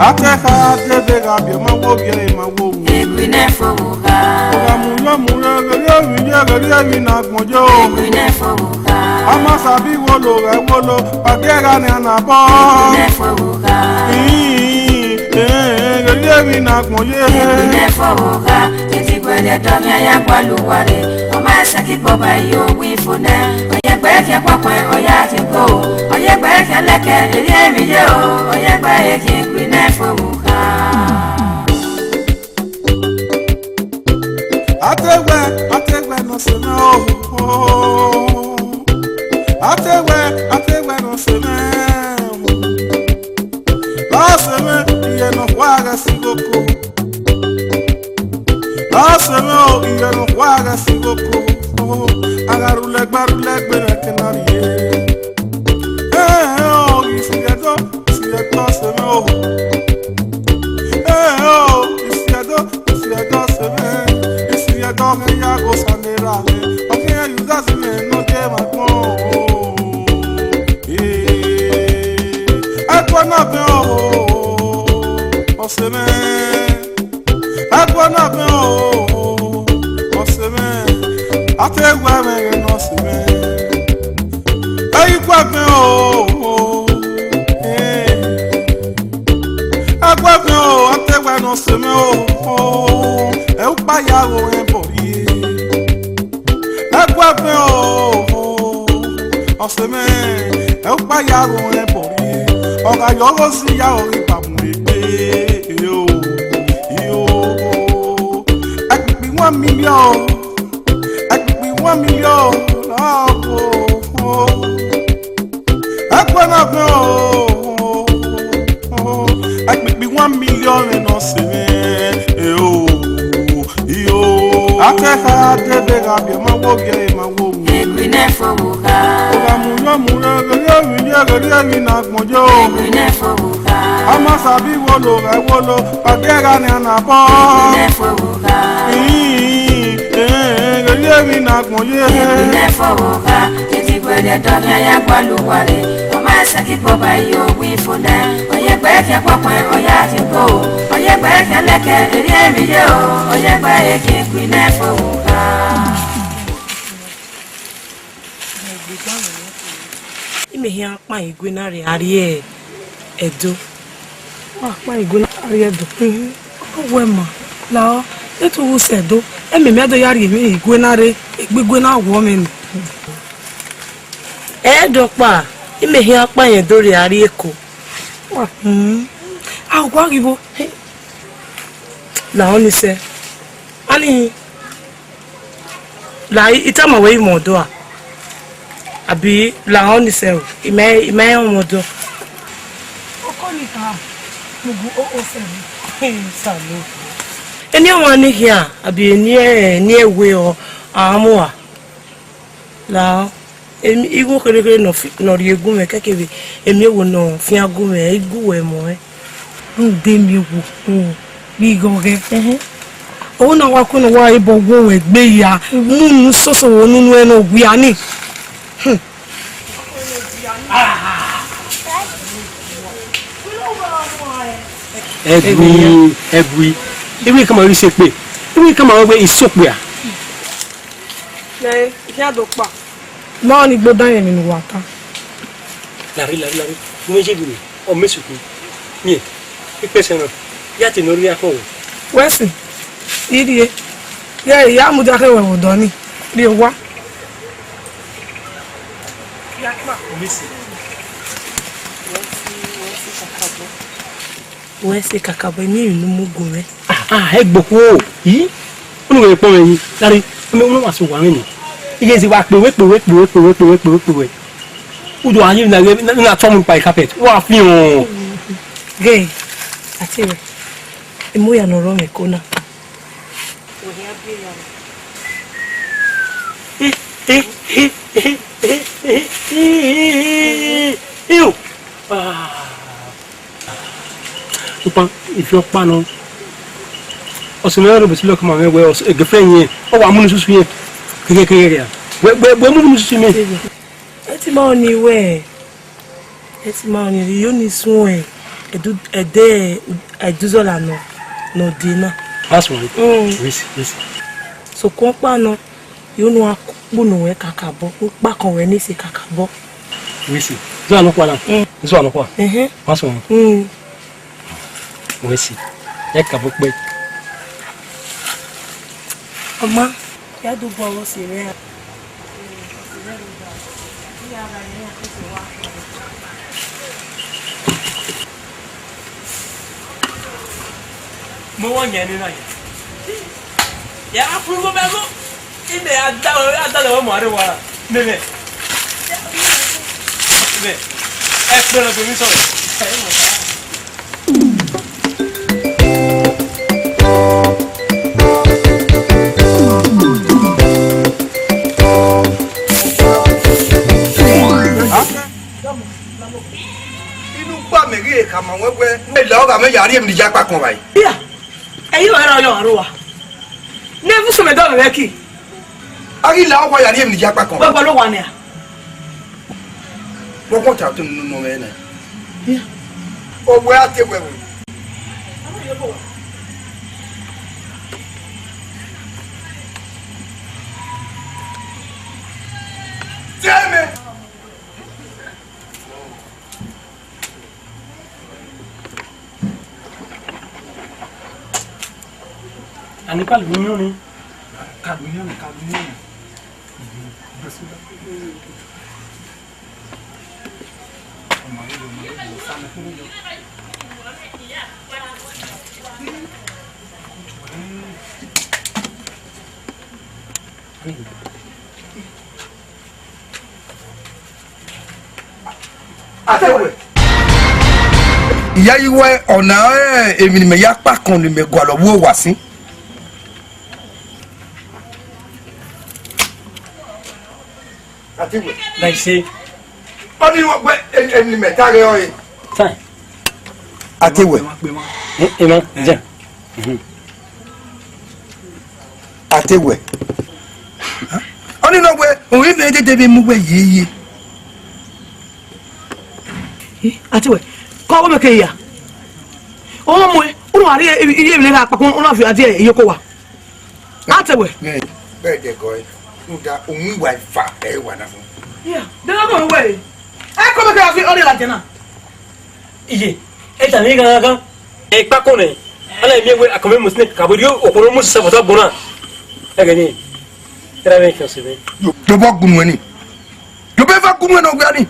Ateka de Gabia, my wobbie, my woman. Eguinefovbokha. Eguinefovbokha. Amasabi wolo, Pagera and a ball. Eguinefovbokha. Eguinefovbokha. Degbueyi Oviahon Waluwale. Omasaki boba yo wifune. Oyegbe kwakwe oyatiko. Oyegbe leke eliemiyo. Oyegbe Eguinefovbokha. Atewe no se me oh. Atewe no se me. La se me iye no juaga singoko. La se me oh iye no juaga singoko. Agarule bere kenarie. Oh isi edo se me oh. Oh isi edo se me. Don't ya go sanera. Okay, you just me no dey my phone. Akwana be o se me. Akwana be o se me. Ategwa me no se me. Ayi kwa be Agwa be ategwa no se me e upa ya wo Agwape o seme e upa ya go e pori oga yogo si ya ori pamugbe yo akpi 1 million akwana pe akpi 1 million e no seme Ateka de Gabia, my wobbie, my woman. Eguinefovbokha. Eguinefovbokha. Amasabi wolo, Pagera and a ball. Eguinefovbokha. Eguinefovbokha. Degbueyi Oviahon Waluwale. Omasaki boba yo wifune. Oyegbe kwakwe oyatiko. Oyegbe leke eliemiyo. Oyegbe Eguinefovbokha. Imehia akpa igwe nari ari Edo. Akpa igwe nari Edo. Wema la eto wo sedo ememe ado yari eme igwe nari egbegwe na wo men. Edo pa imehia akpa Edo ri ari Eko. Agwa gibo la oni se ani la itama we modo a abi la oni se ime modo okoni ka mugu o se salo eni won ni here abi ni ewe o amua la igu kere no ri egun me kekebe emi wo no fi agun me igu we mo nde mi wo bi goge o na wa kunu wa ibo wo egbe ya nunu soso wo nunu eno gwi ani Egui ibi kama ri se pe ibi kama wo gbe isope a le ya do pa ma ni gbodan yen nínú wa ta lari mo je bi o mesuku mi pese no ya ti no ri afo wesi iri ya mu da ke wo do ni ri wa ya pa o mesi wesi kakabo mi inu mugun re egboku yi unu re po yin lari unu wa so wa rin iye si wa pe we udo ayin na to mu pa carpet wa fi hàn gay ati re emu ya no ro me kona eu upa ifyo pa no osimero be silo kama we gefenye o wa munu susu ye kekekere ya we munu susu me eti ma oni we eti ma oni yo ni sun e Eduzola no dinner. That's right. Yes. So kompa no you know akbuno we kakabo pa kan we ni se kakabo. Yes. Zo anu kwa la. Zo anu kwa. That's right. Yes. Yakabo pe. Mama, ya do bo wo se re. Mo won yen ni na yen. Ya approve me go. Inde ada lo mo are wa. Nene. Ne. Espero que mi so. Kama wewe leo kama yari mi japa kon bai ya eyi o era yo aruwa ne fu so me do me ki ari la o yari mi japa kon gbogbo lo wa ni a mo ko ta tun no me na ya o we ate we Jeme Ani Calvinho ni. Calvinho. Atewe. Iya iwe ona emi ni me ya pa kan ni me gwa lo wo wa sin. Atewe. Like say. Oni wo pe emi me tare o yi. Sai. Atewe. Ema, ja. Atewe. Oni no we o wi me de be mu we yiyi. Atewe. Ko wo me ke ya. O mo e, o wa ri iye mi le na pa kun o na fi ade e yoko wa. Atewe. Be de go. Uda ohun wa fa e wa na fun. Yeah, de na go we. E ko me ke fi ori la jena. Iye. Eta ni ga. E pa ko ne. Ala mi we akome musne kaburio okoro musu sa foto bona. E ga ni. Era be ko se be. Yo bo gunu ni. Yo be fa gunu no gba ni.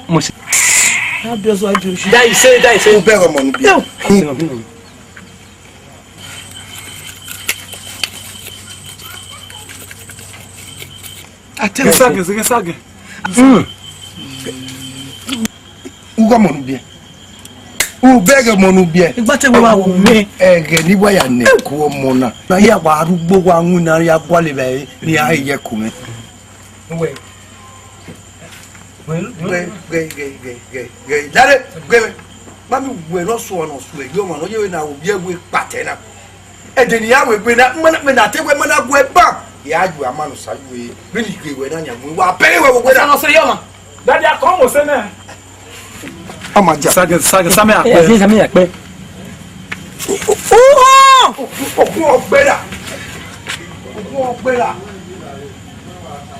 Musu. Abioso ajo. Dai say. O be ro mo nu bi. Até sage. Ugo mo nu bi. U be ro mo nu bi. Igba te wa wo me. Ege ni wa ya ne ko mo na. Na ya wa arugbo wa hu na ya gwa le be ni a ye ku me. We. Ge. Dale, ge. Mami we no so e yo mo no ye na obi ewe pate na. E de ni ya we gbe na me na te we mo na gwe ba. Ya ju amanu sa ju e. Be ni gbe we na nya mu wa pere we we na. No so yo ma. Daddy akomo se na. Amaja. Sage same akpe. E same akpe. Okun ogbera.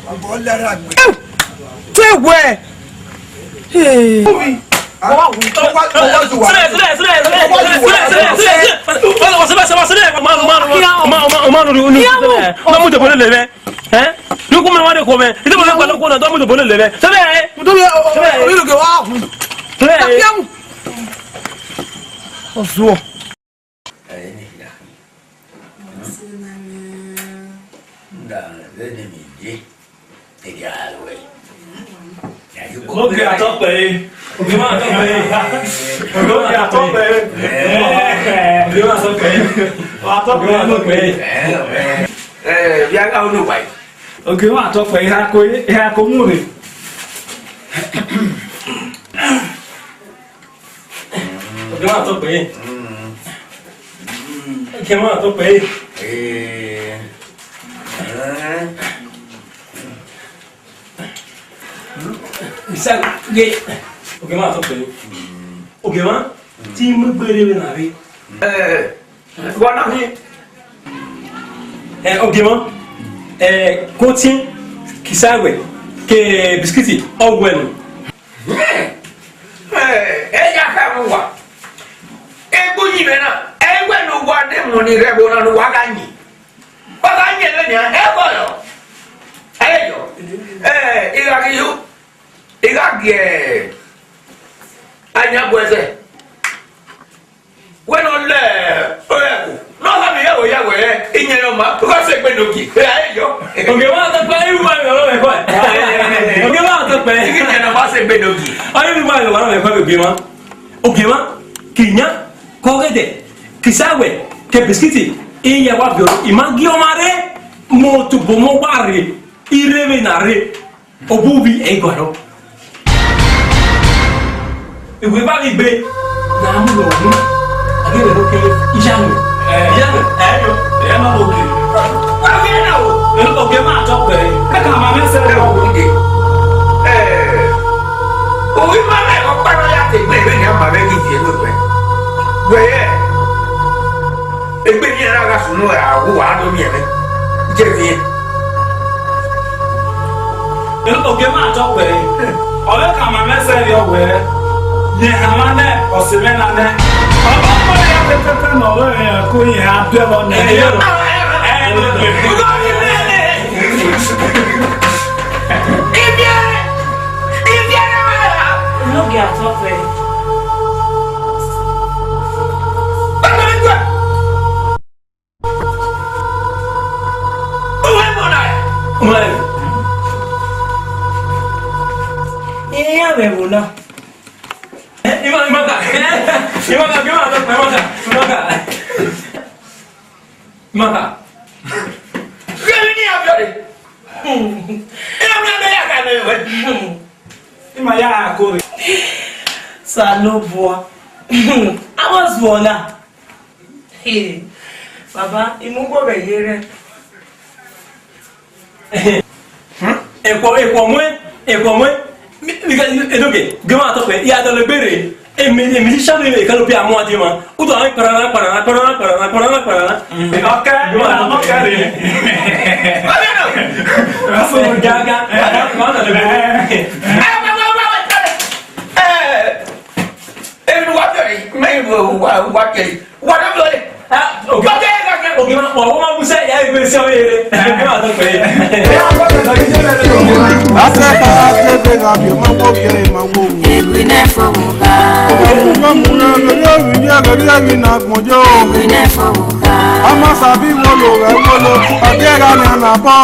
Abo lara gbe. Tewe. Hey. Okay, I talk play. Okay, man, I talk play. Okay, man, I talk play. Ha ko mu ni. Okay, man, I talk play. Okay, man, I talk play. Isa ge. Okay, man, I talk play. ogema ti mu gbere be na ri Voilà. Ogema contient qui savait que biscuit au bueno. Ya ka mo wa. Eguni be na. Egwe no wa de mo ni rebo na no wa ganyi. Wa ganyi le ni e bo yo. Ayo. Ira ki yo. Ira ge. Anya boze. Bueno le. Oya. No la mi yawo yawo inyero ma. Ko se gbe nogi. Ayo. Ogema ta pa iru ma lo me ko. Ogema ta pa. Inyero ma se gbe nogi. Ayo ma lo me ko ogema. Ogema kinya kogede kisawe ke biscuit e ya wa bio imagi o mare mo tu bomo bare irebe na re obubi e goro e we ba gbe na mu lo mu agere ro ke ijanu ayo e ma mo ke wa ke na o e ko ke ma to pe ka ka ma me se re o nge o wi ma na ko pa ya te gbe be ni ma be ki ti e gbe weye egbe ni ara ga sunu a wo wa do mi eme je ni e ko ke ma to pe o le ka ma me se re o we ni ama ne o se me na ne o ba ko ya te no lo e ko yi ha de lo ne e yo No get up there. Iya bebuna. Imaka. ni abiore ina mi na ya ka me we ima ya ko Salobo. I was born. Hey, Baba, imugo be yere. Ekwo mwe mi ka edoge gema to pe ya do le bere mi shabe e ka lo pe amo ati ma u do an para Aso gaga ma na le Okay, ma wa musa ya e se o yere ma to pe Ase ka te ga bi ma wo kere ma wo. Eguinefovbokha. Ko mu na lo yo wi ya ga ri mi na gbojo. Eguinefovbokha. Ama sabi wo lo ade ga ni na bo.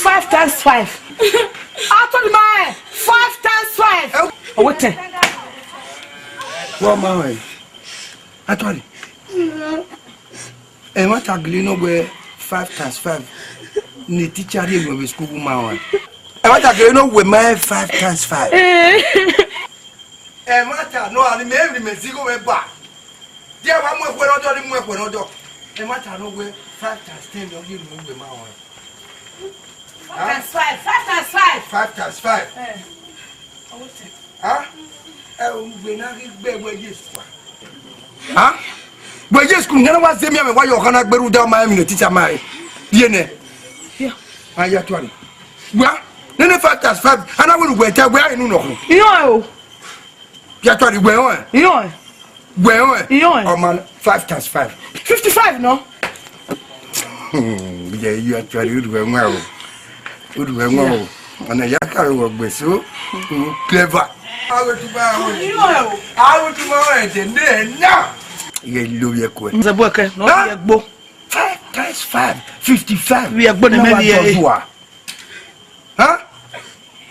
Five times 5. Actually, my 5 times 5. Oh, what? What man? Actually, and what ugly no way 5 times 5. Ni teacher here with school man. And what ugly no way my 5 times 5. And what I know, I may be Mexico back. There, one more when I don't work when I do. And what I know where 5 times 10 don't give me my one. 5 times 5. 5 times 5. 5 times 5. Oh, what? Huh? When I get back where you huh? But yes, couldn't never say me why you cannot bear down my teacher my DNA. Yeah. I got 20. Well, then 5 times 5, and I will wait where I know. You know. You are 20. Where? You know. Where? You know. Oh man, 5 times 5. 55, no? Yeah, you are 20. You do well. You do well. And I can't work with so clever. I will to buy. You know. I will to buy it and then now. Ye lo ye ko. Nzeboke, no ye gbo. 5 times 5, 55. We gbo na me ye. Huh?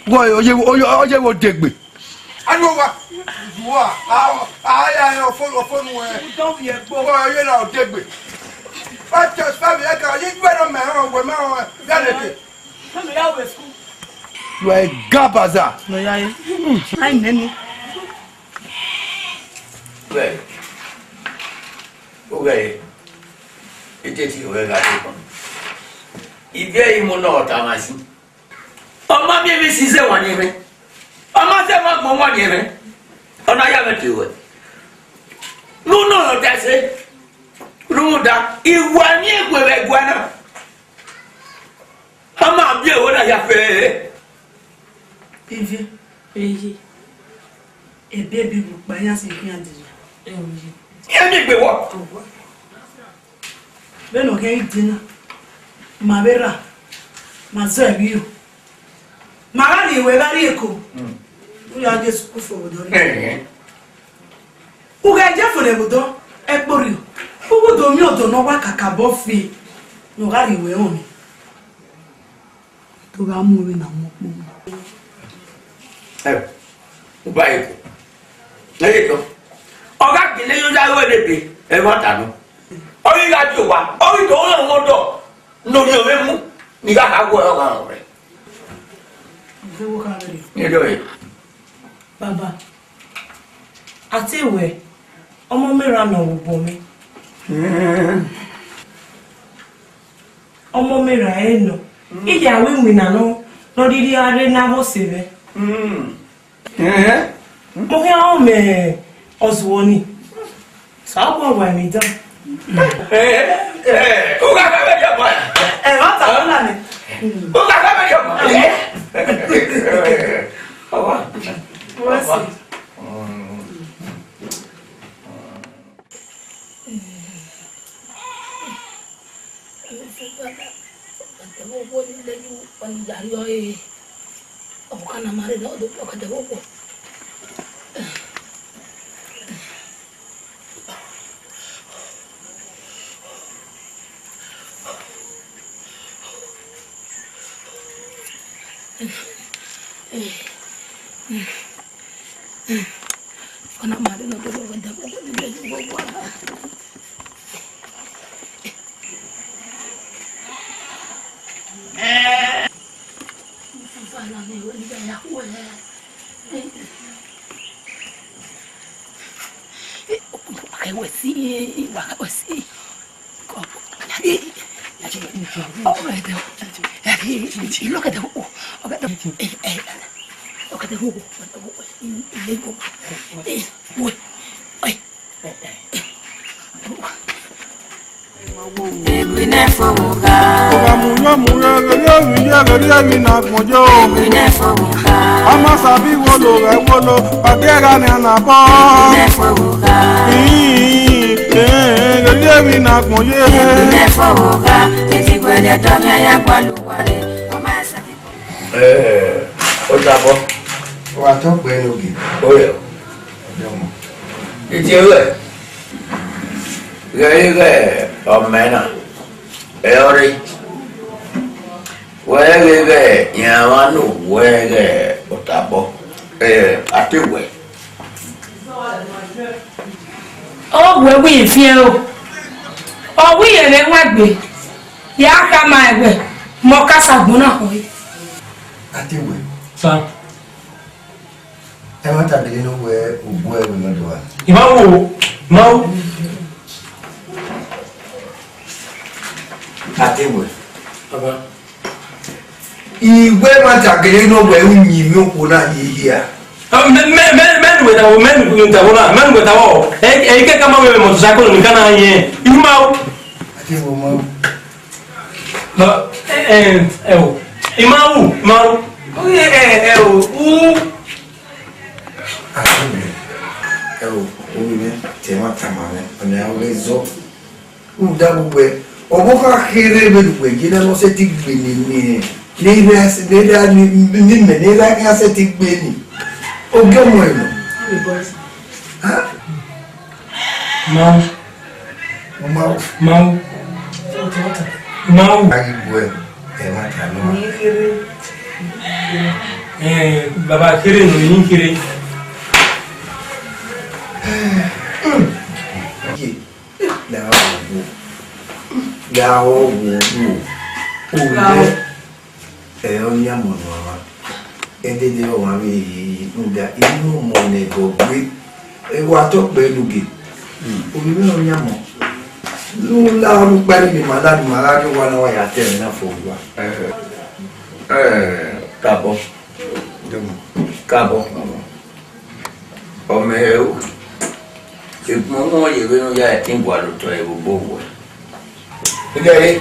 Boy, oye wo degbe. Anu wa. Wa. Ah ya phone we. Don't ye gbo. Boy, you na degbe. 5 times 5 ye ka ye gbe no me on we ya le. Come ya we school. You are a gabaza. No ya ye. Ai neni. Well. Okay. Ejeti o ga ko. Ibe imo na otamasi. Ọmọ mi mi sise wani me. Ọmọ se mo gbon wani me. Ona ya me tiwe. No da se. Ruda iwa ni egwe gwana. Ama bi e wona ya fe. Pivi. Eyi. Ebe bi bu pa yan se kin adi. Ye mi gbe wo. Be no ke idina. Ma bera. Ma zo ebi yo. Magari we gari eko. Uya je school for odo. Uga je for odo e pori. Odo mi odo no wa kakabo fi. No gari we on. To ga mu we na mo po. Uba eko. Leyo. Oga kile yo ja we depe. E mo tanu. Ori ga jo wa. Ori to won do. No ni o me mu. Ni ga ka go o ga re. Baba, àti ìwẹ̀ ọmọ mẹ́ra nà ògbò mi. Ọmọ mẹ́ra ẹ̀ nà. Ìyàwó ìwìnà náà lọ́dídí aré náà sí rẹ̀. Mo kí àwọn mẹ́ ọ̀zùwọ̀ ni. Sàápọ̀ wà mí dán. Ó ká fẹ́ bẹ́ẹ̀ jẹ́ mọ́ ẹ̀. Ẹ̀rọ àtàwọn náà ni. Ó ká fẹ́ bẹ́ẹ̀ jẹ́ mọ́ ẹ̀. Eguinefovbokha. Eguinefovbokha. Ama sabi wolo re wolo bagera ni anabo. Eguinefovbokha. Mi na gboye. Eguinefovbokha. Etigwele domi aya gbaluware. Ọmọ ẹsẹ ti. Ó jábọ́. Wa to pe no gi. Ó yẹ. Ìdí rẹ̀. Rẹ̀ ọmọ Eori. Wẹ́rẹ́ ìyàwó wẹ́rẹ́ ọ̀tàbọ̀. Àti wẹ̀. Ó wẹ̀wé ìfẹ́ o. Ọwọ́ ìyẹ̀rẹ̀ wá gbé. Yà á ká máa ẹ̀wẹ̀. Mọ kásá gbóná kan yìí. Ati we. Sa. E ma ta de no we ogbo e we do wa. Ìmáwò. Máwò. Ati we. Baba. Iwe ma ta de no we unyi mi opo na yi ya. Mẹ́nu wẹ̀tàwọ́ náà, mẹ́nu wẹ̀tàwọ́. Ẹ̀yí kẹ́kẹ́ máa wẹ̀wẹ̀ mọ̀tòsákòlù nìkan náà yẹn. Ìmáwò. Ati wo ma. Ìmáwò. Tema tamame, on a raison. Ou d'abord, on va créer le boué, qui n'a pas cette béni. Les restes, les a cette béni. Au moins, Hey boys. hein? Máwò. Mau. Mau. Baba kiri no yin kiri. Gao onya mono ende de o ma bi nga inu mo ne go gbe e wa to pe lugi o bi no nya mo lu la ru pa ni ma la wa na wa ya te na fo wa cabo o meu e mo no ye no ya timbo a lo to e bo Gari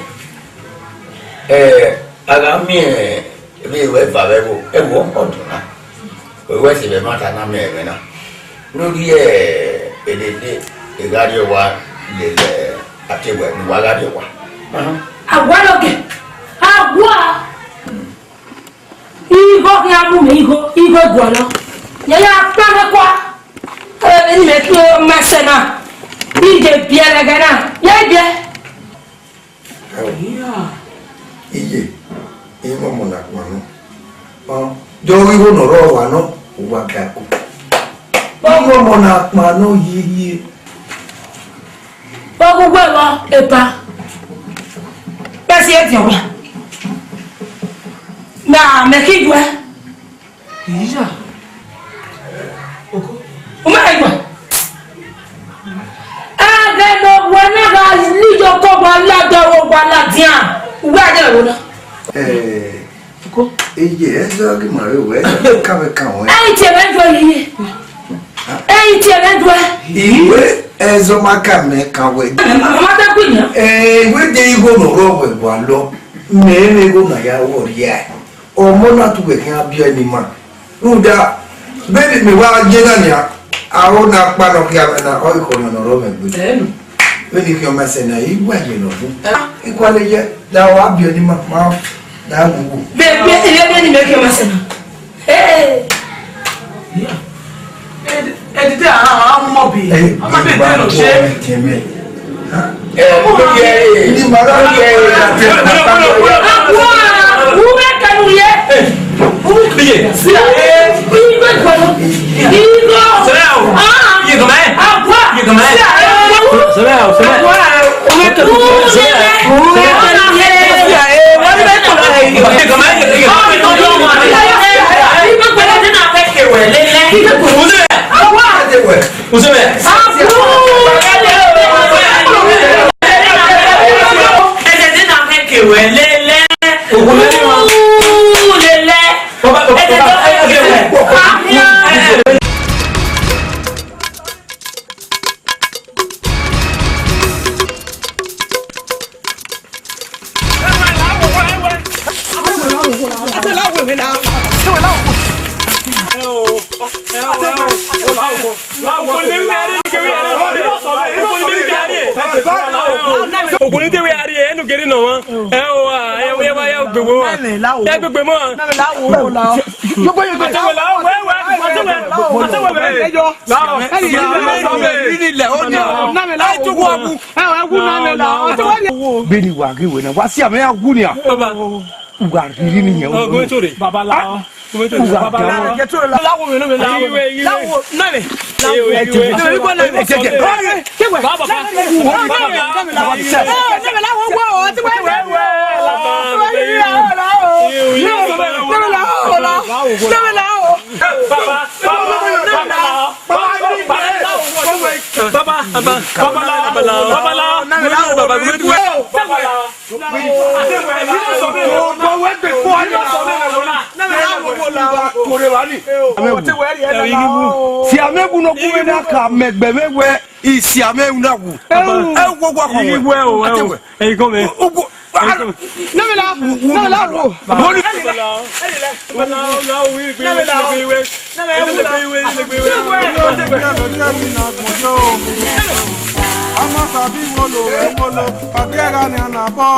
agami bi we fa be wo e wo oduna we se be mata na me na lórí edede igari wa le atewe ni wa gari wa agwa loge agwa igo ya mu me igo gwalo ya pa me kwa ni me to masena bi de biere gana ya bie iye mo mo na kwa no jo wi wo no ro wa no wa ka ko mo mo na kwa no yi ba go gbe lo epa ba si e ti wa na me ki gwe iya o ma igwa no wana ga lijo ko ba la do wa la dia wa de wo na ko eye ezo ki ma we ka be kan we ai ti be do yi ai ti be do iwe ezo maka me ka we mama ta kunya we de igo no ro we wa lo me go na ya wo ya o mo na tu we kan bia ni ma uda be me wa je na ni awo na pa no ki na o ko no ro me gbe When you come and say, "Na you want you know?" Equally, that will be the mouth. That will be. Baby, make your message. Hey, Editor, I'm mobbing. I'm a bit of shame. Beni wa gi we na wa si ame agu ni a uga riri ni yan o go tore baba la baba la ke tore la wo me no me la wo na me la wo na me ke we baba si amebu no kuwe na ka megbe mewe isi amebu na ku wo gwa ko we e go me na me la wo bolu Ama sabi wolo agera ni anabo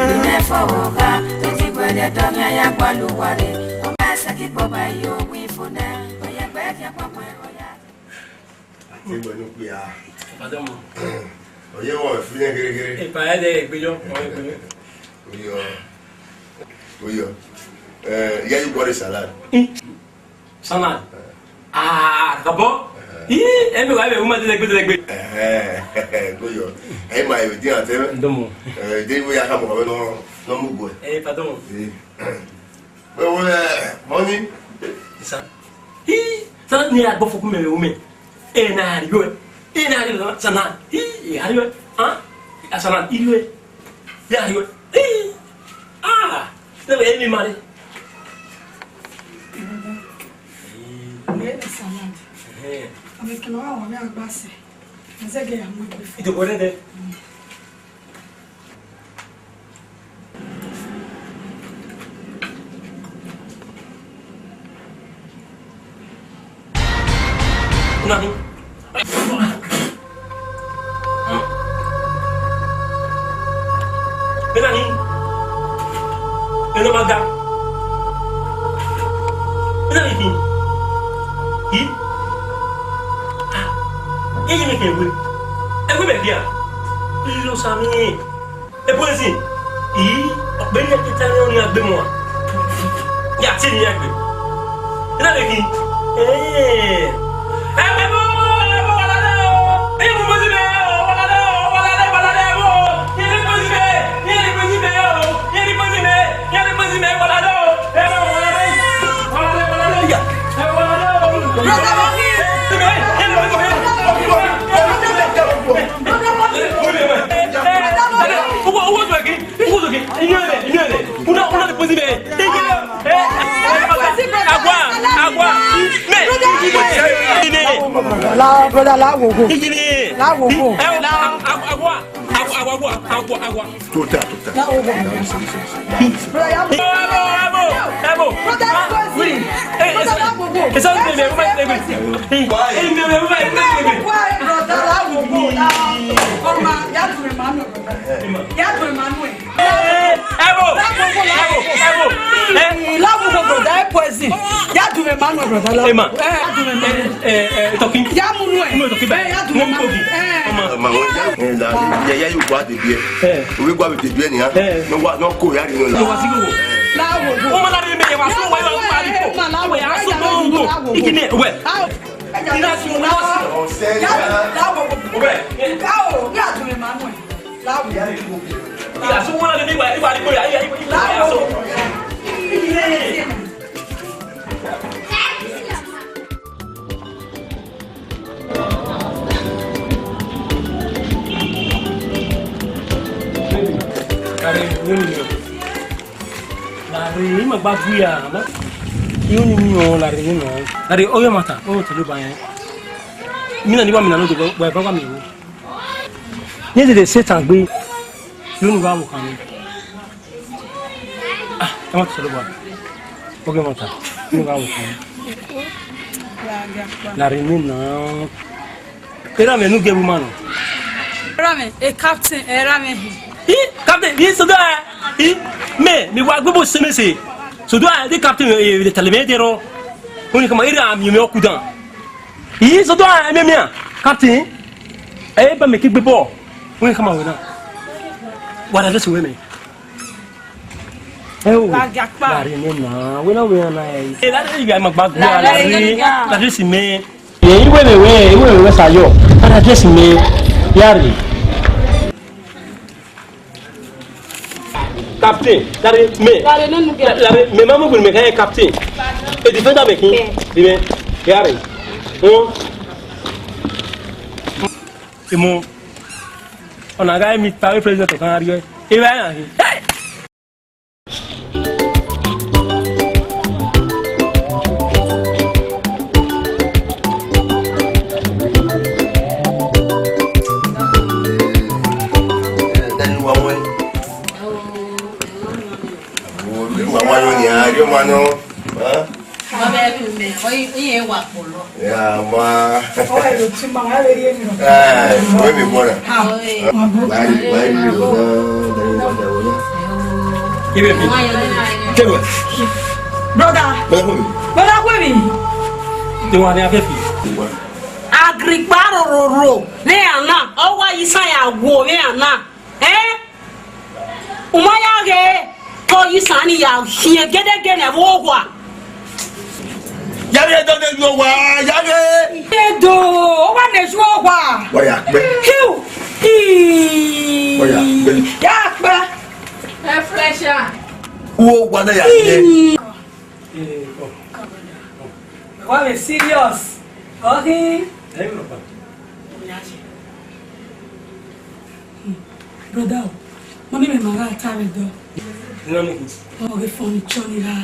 Eguinefovbokha Degbueyi Oviahon Osasuyi Edo Movies and Benin. Degbueyi no kuya. Pardon mo. Oye wo fi yen gere. E pa de Egbejo. Oyo. Yeah, you got a salad. Salad. Ah, kabo. Emi wa be woman de Egbe. Go yo. My idea ate. Ndomo. Degbueyi aka mo no mu go. Pardon. Honey. Salad ni agbo foku me woman. Na riyo. Na riyo salad. Riyo. Salad riyo. Ya riyo. No, emi mari. Avec le roi, on est en basse. Mais c'est qu'il y a moins de Il te connaît de. Non. Benani. Benani madam. Benani. Ele me quebrou. É como é que é? Ele não sabe. É por assim. E bem que tá não ia de moi. Já tinha ia de. Não é que. É bom lá não. Eu vou fazer Una depois de água. Lá, brother, lá, vou. Água. Total. Yeah, you got the beer. We go with the beer here. No go here no la. O mala me me wa so wa wa we aso bongo. Ikine we. Ina si mo na. Ya so wala ni wa ni ko ya ya so. Lari magbaguya na. Yoni mi lari ni no. Lari oyo mata. O tele ba yen. Mina ni ba mina no do ba ba mi wo. Ni de setan gbe. Yoni ba mo kan ni. Ema tele ba. Oyo mata. Ni ba mo kan. Lari ni no. Era me nu gebu mano. Rame, e captain, e rame. Captain, isso da. Me wa gbogbo semese. So do the captain the telemetero. Oni kama ira mi me okudan. So do me mia. Captain. Ba me ki gbebo. Oni kama we na. Wa da so we me. Lari ni na. We na e. La ri ga ma gbagbo la ri si me. Iwe sayo. Ana dress me. Yari. Captain, lari me mamu gul me kay captain. E defender me kin. Dime, yari. Imo. Ona ga mi pa president kan ari. E ba yan. Mano, Oye, guapo, ¿no? ya, ma. Oye, chimba, ale yeni no. Voy mi buena. Brother, kwemi. Te wa ni afefi. agriparo ne ana owa isa ya wo ne ana umaya ge to isa ni ya hie gede ne wo kwa yare do de yo wa yare edo o wa ne so kwa wa ya pe hiu wa ya pe ya pa fresher wo wa na ya ye wa be serious okay brother mami me maga tare do no me oh ge furniture ni ha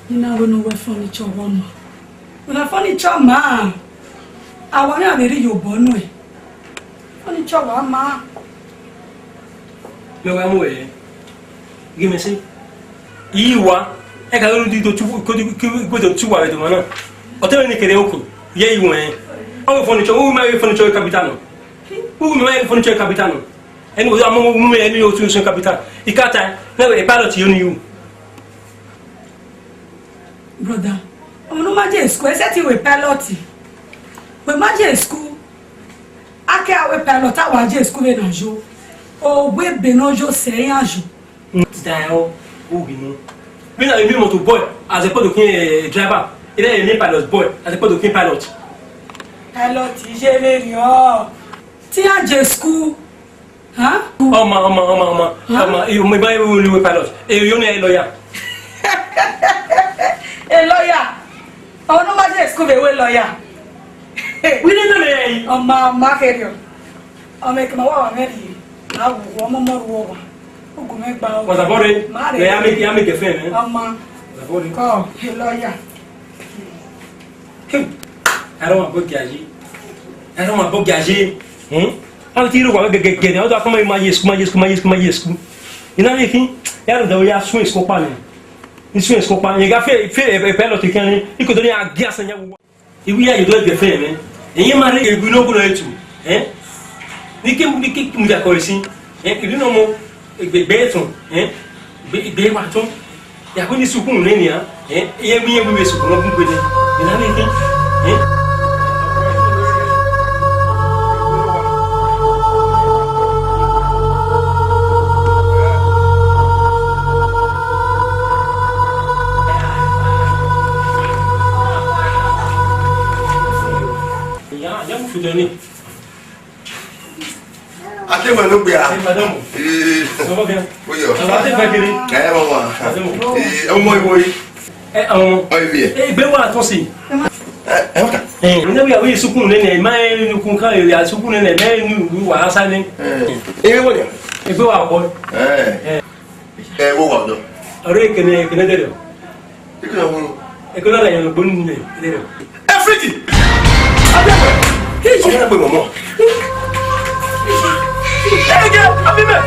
Nina we no we furniture one. Una furniture ma. Awa me abere yo bonu e. Furniture wa ma. Me wa mo e. Give me say. Iwa e ka lo di to tu ko to tu wa e to na. O te ni kere oku. Ye iwe. O furniture o ma furniture capitano. O ma furniture capitano. Eni o amo mo me ni o tu so capital. Ikata na we pilot yo ni you. Brother, no matter school, except we pilot. We matter school. Ake awe pilot awa je school we na jo. O we benojo se anjo. Style o binu. Me na me motor boy as a podokin driver. Ele é me pilot boy as a podokin pilot. Pilot je le yo. Ti a je school. Huh? Oma. Eu me vai o pilot. Eu não é lawyer. A lawyer. Oh no matter school we lawyer. We don't know. Ma kerio. O me kama wa ngeri. Na wo mo wo. O go me gba o. Was about it. Ya me que fe, né? Ama. Ko, a lawyer. Era uma boa viagem. Olha tiro com a que eu tô com mais isso. E na aqui, era da eu sou escopa, né? Isso é escopa. E gafe pelo que can e que doni a guia sanya wo. E we are do que fe, né? E mare e guno ko etu, Ni que mu da ko isi, que no mo beton, be waton. Ya ko ni sukun ne ni a, e mi be sukun no bu de. E na ni Fudoni. Ate ma no gbe a. Madam. So va bien. Oui yo. Ça va te faire gagner. Maman. O mo ibo yi. On. O bi. Be wa ton si. Oka. Ne wi awi sukun ne ma nu kun kan ya sukun ne nu wa asa ni. Wo ni. E be wa bo. Wo wa do. Ore kene de do. Ikuna wo. E ko la yan no bonu ne de do. Everything. Ọmọ ẹgbẹ́ mọ̀mọ́. Ẹgbẹ́ abímẹ́.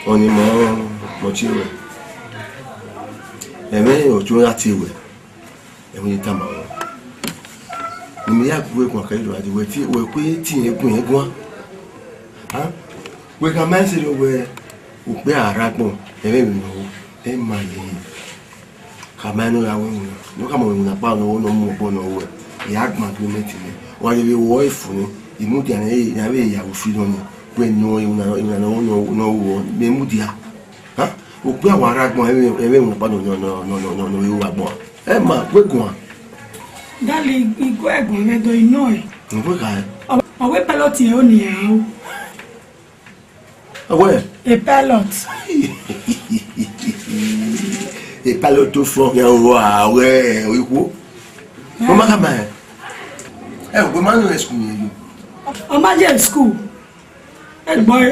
Oni mo chiwe. Eme ojo ati we. Emi tama wo. Ni mi ya gwe kon ka iro adi we ti we pe ti egun. Ha? We can mention where we are right now. They might come on, no come on, about no more no. The argument we met in it. While you were for me, you moved an area of freedom when no, Memudia. Huh? We are right now, everyone about no, you are born. Emma, we're going. Darling, you go and do know. Away pilot here. Away? A pilot. A pilot to from your way. We go. Mama, we man school. Imagine school. That boy,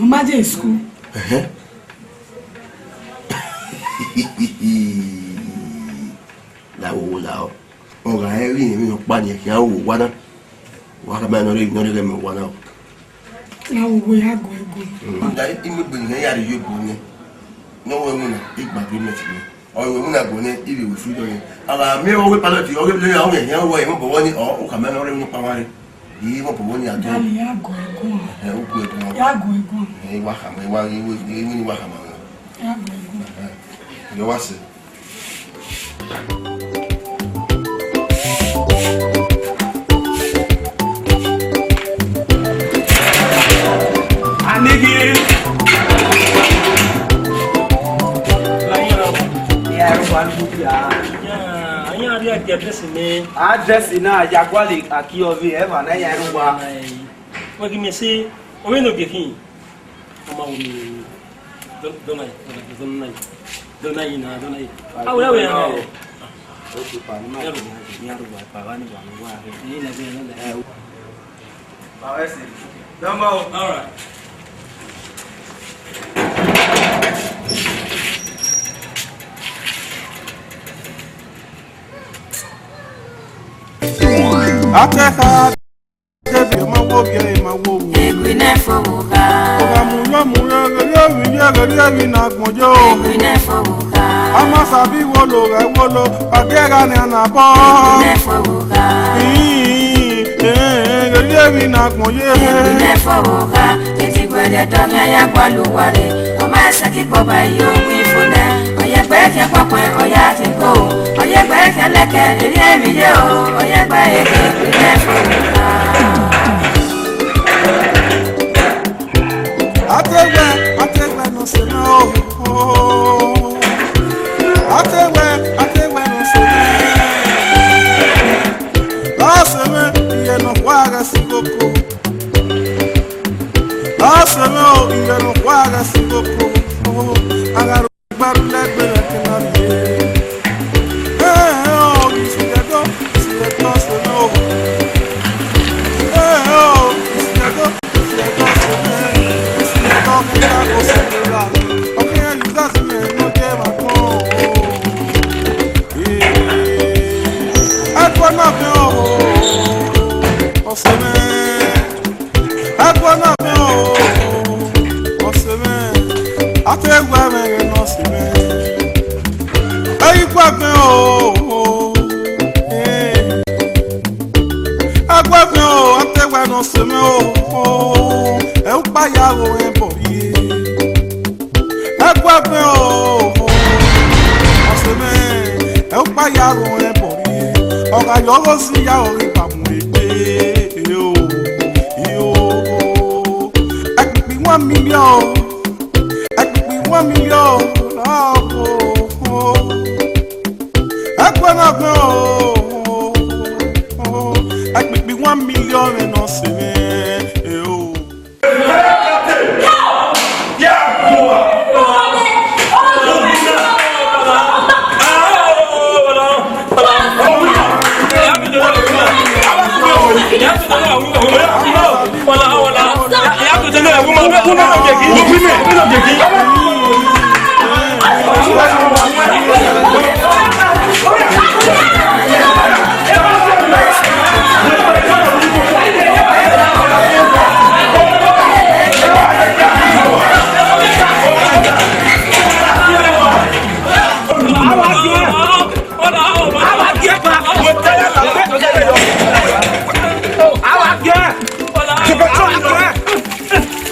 imagine school. Lao. Oh, I really panic. What a man already not even one out. Now we are going. That immigrant here, you go. No one eat my agreement. Or we will not go in even with freedom. Our mere old pilot, you already know how way, but one or come on already power. He won't put one at all. You are going. You are going. Hey, Waham, while you will even Waham. You was it. Address ina Jaguali Akiovi ever na ya ruwa. What give me say, we no get him. Don't all right. Ateka Debe ma wo bia ma wo Eguinefovbokha Oga na gbojo Eguinefovbokha Ama sabi wolo agera ni anabo Eguinefovbokha na gboje Eguinefovbokha Degbueyi Oviahon Oma esaki boba yo wi fune Oye gbe ke papo oya ti go Oye gbe ke leke eri mi ye o Oye gbe Eguinefovbokha Atewe no se no Atewe no se La seme ye no waga sikoko La seme o ye no waga sikoko Agaro baru legbe ke na ye oh si le go se no oh si le go se no okay, you got me no get my phone. I wanna go. Oseme. I wanna go. Oseme. I tell where no seme. Hey, what me oh. I want me I tell where no seme oh. Eu paiago em boie. Agua meu, você me, eu paiago em boie. Oga yogo si ya ori pa muebe. Yo, I could be 1 million. I could be 1 million. Agua na meu, I could be 1 million and no se me.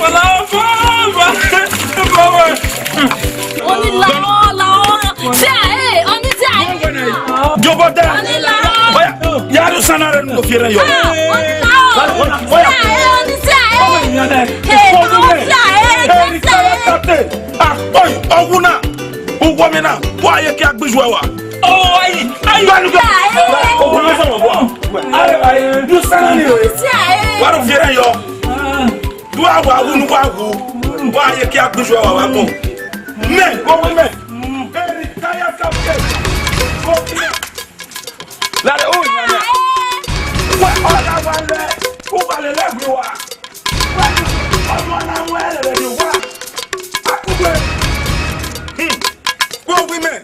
Hola. Oni lao. Si ae, oni si ae. Jobota. Oya, yaru sanare no fiere yo. Oya. Oni si ae. Hey, oni si ae. Ah, boy, oguna. Ugomina, why you can't be joa? Oh, I oguna sama bo. Ai, du sanare yo. Waru fiere yo. Du awa unu wagu. Why you can't be joa wa bo. Men, go with men. Kaya kapke. La de o ya. Wa ola wale. Ku wale le gbe wa. Wa omo na wale le wa. Akugbe. Go women.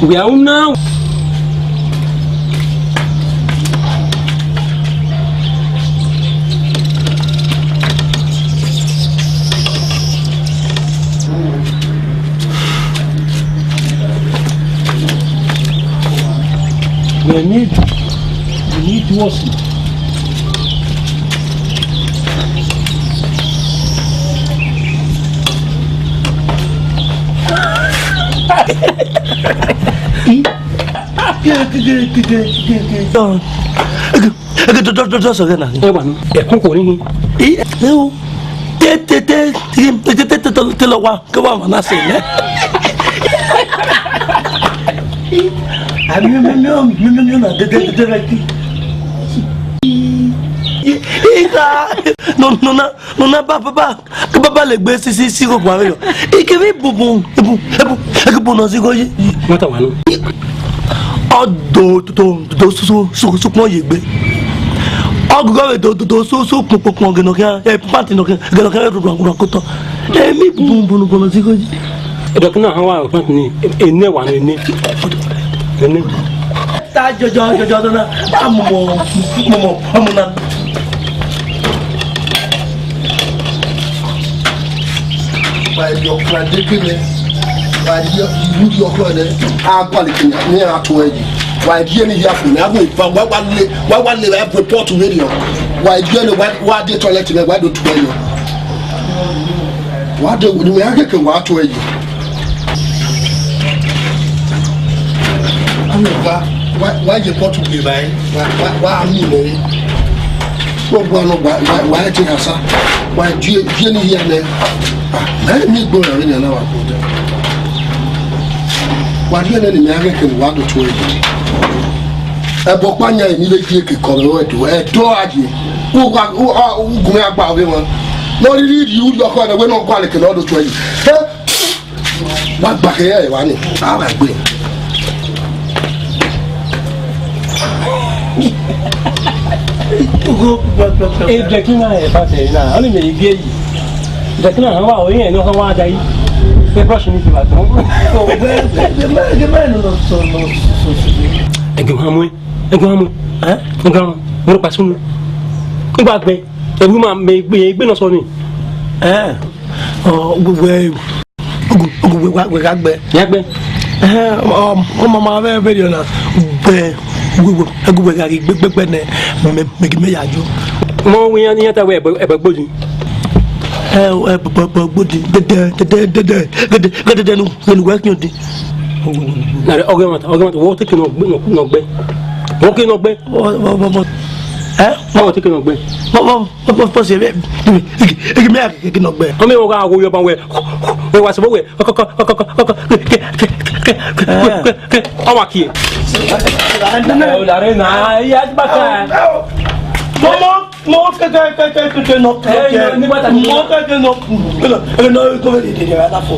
We are now. We need to watch it. Non, papa le gbé si ko pa yo. Ikiri bubun ebu no si ko yi. Mata wa no. Odo to so pon ye gbe. I'll go to so party no can me boom Dokina hawa ni ene wa ni ene ta jojo na amumo amuna by your credit by your credit a quality near to you why do you need to have me for one report to radio why do you know what the toilet why do to you what do we have to what to you why you put to be by why me why take us why do you need here let me go in an hour what you need American what to you a bokanya immediately come to a dog who go about him no read you look on we're not quality in order to you what back here one how I go Dekina e pase na oni me gie yi Dekina hawa o yin no hawa dai e brush ni ti ba ton so the man no so Eguinefovbokha Eguinefovbokha mo pa sunu ngba gbe ewu ma me gbe no so ni gbogbo ga gbe ya gbe o mama be video na gbe gbogbo ga gbegbe ne me yajo mo wi yan ta we e gbodi gbodi de no work you di na argument wo take no gbe wo ke no gbe mo take no gbe mo se be me no gbe o me wo ga wo yo ban we wa so we awa ki la rena ya baka mo que no ni bata mo que no ko de la fo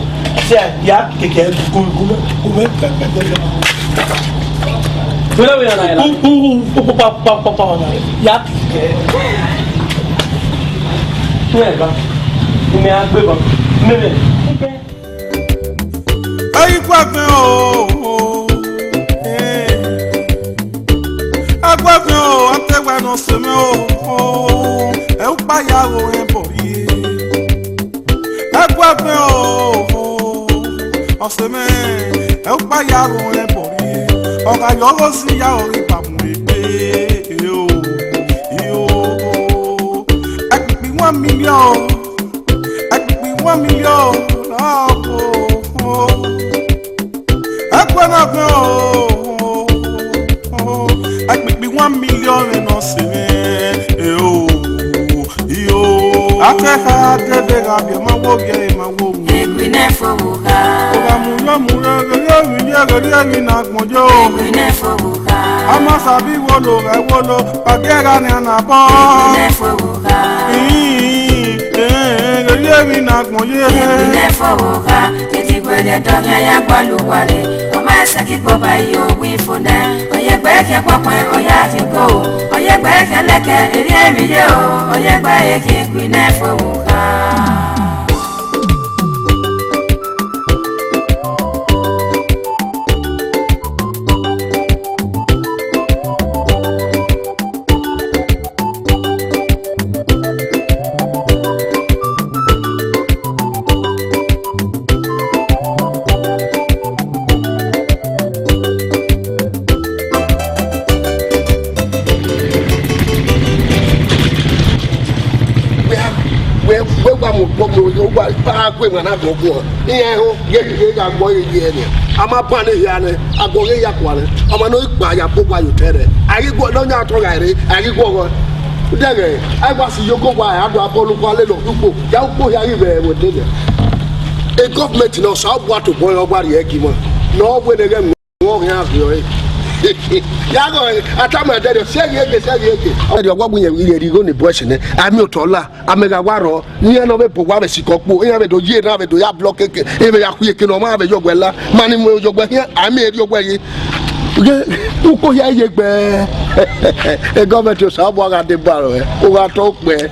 se ya que ku Wala wala na pa ya ba me agbe ba me Aí quase agora até vai não se meu é o paiado em Pori agora você me é o paiado em Pori o galho se já o para muito eu é que 1 milhão é que 1 milhão agora I make me 1 million and no see yo. I take her to the Gambia, my work, my woman. Eguinefovbokha. Eguinefovbokha. I'm a sabi wolo, I wolo, Pagera and a ball. Eguinefovbokha. Eguinefovbokha. Degbueyi Oviahon. Saki boba yo wi funa oye gbe ke popo oya ti go oye gbe ke leke eri mi ye o oye gbe ke Eguinefovbokha na go go ihe ho ye ga gbo ye ni ama pa ne ya ne agoge ya kwa ne ama no gba ya bogba yo tere ari go no nya to gare ari go go dege ai gba si yo go gba ya do abolu kwa le lo dupo ya upo ya ri be wo dege a government no so what to boy ogba re ki mo no gbe ne ge mo ya fi o ya go atama de se ye ori ogbo yen ire ri go ni bush ne ami otola amega waro ni no be pogwa be sikopo yan be do ye na be do ya block ke e be ya ku ye ke no ma be jogwela mani mo jogwa yan ami eri ogwa ye uko ya yegbe e government yo sa bo ga de baro o ga to pe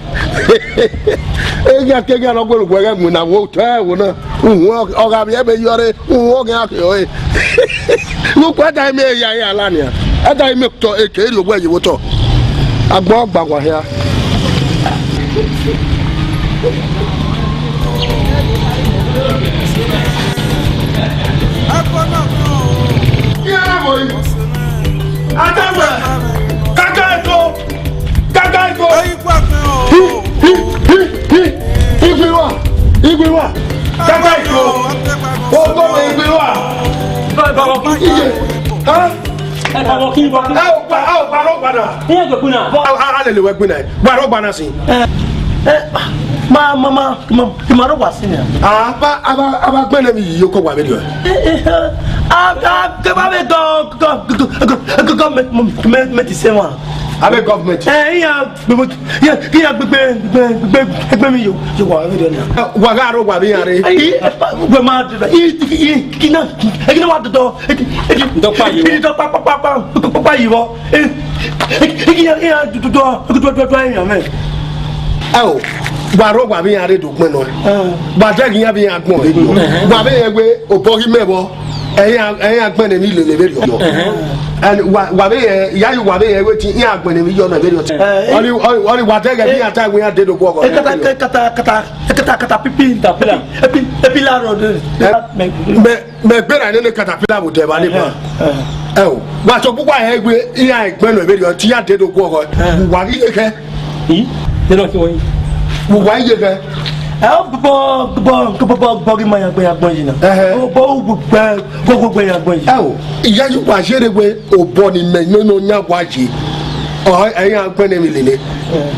e ga ke ga lo gbo gbo mu na wo to e wo na o ga bi e be yore wo ga ke o e wo kwa da me ya la ni a da me to e ke ri ogbo yi wo to agbo gba kwa ya Igwe kaka iko o go igwe wa ba ije ha ba ki ba ba ro gbana e go kuna a le we gbina ba ro gbana sin ma ro wa sin ya aba gbena mi yo ko wa me dio ke ba be go me ti se wa abe government ya gbegbe mi yo wa me dio na wa ga ro wa bi yare we ma kina wa do pa yi do pa yi wo ya do ya me oh waro gba bi yare do pin no ba je kin ya bi yan gbon gba bi yan gbe obogi mebo eyin agbene mi le be yo and wa be ya yu wa be wetin yan agbene mi yo na be yo oni wa te ge bi yan ta gbe yan de do go kata pipi tapila epi la ro de me gbe na ni katapila mo de ba ni ba o wa so pupa yan gbe yan agbene be yo ti yan de do go wa ri ke de lo ki wo mo wa ye ke bo ma ya gbe agbon yi na bo gbogbo ya agbon yi o iya yu wa sere gbe o bo ni me no nya wa ji o eyin agbon ni mi lele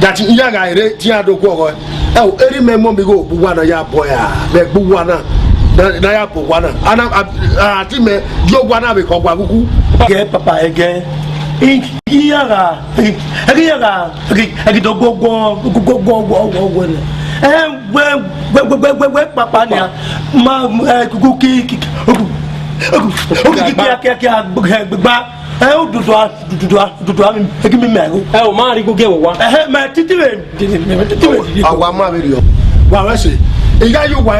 that iya ga ere ti adoku o eri me mo mi go bu wa na ya bo ya be bu wa na ya bo wa na ana ati me yo wa na be ko gba kuku ge papa ege iyaga do go we papa ni ma kuku ki gba dudu mi eki mi mego o ma ri goge wo wa ma titiwe awa ma be ri o wa we se iya yo wa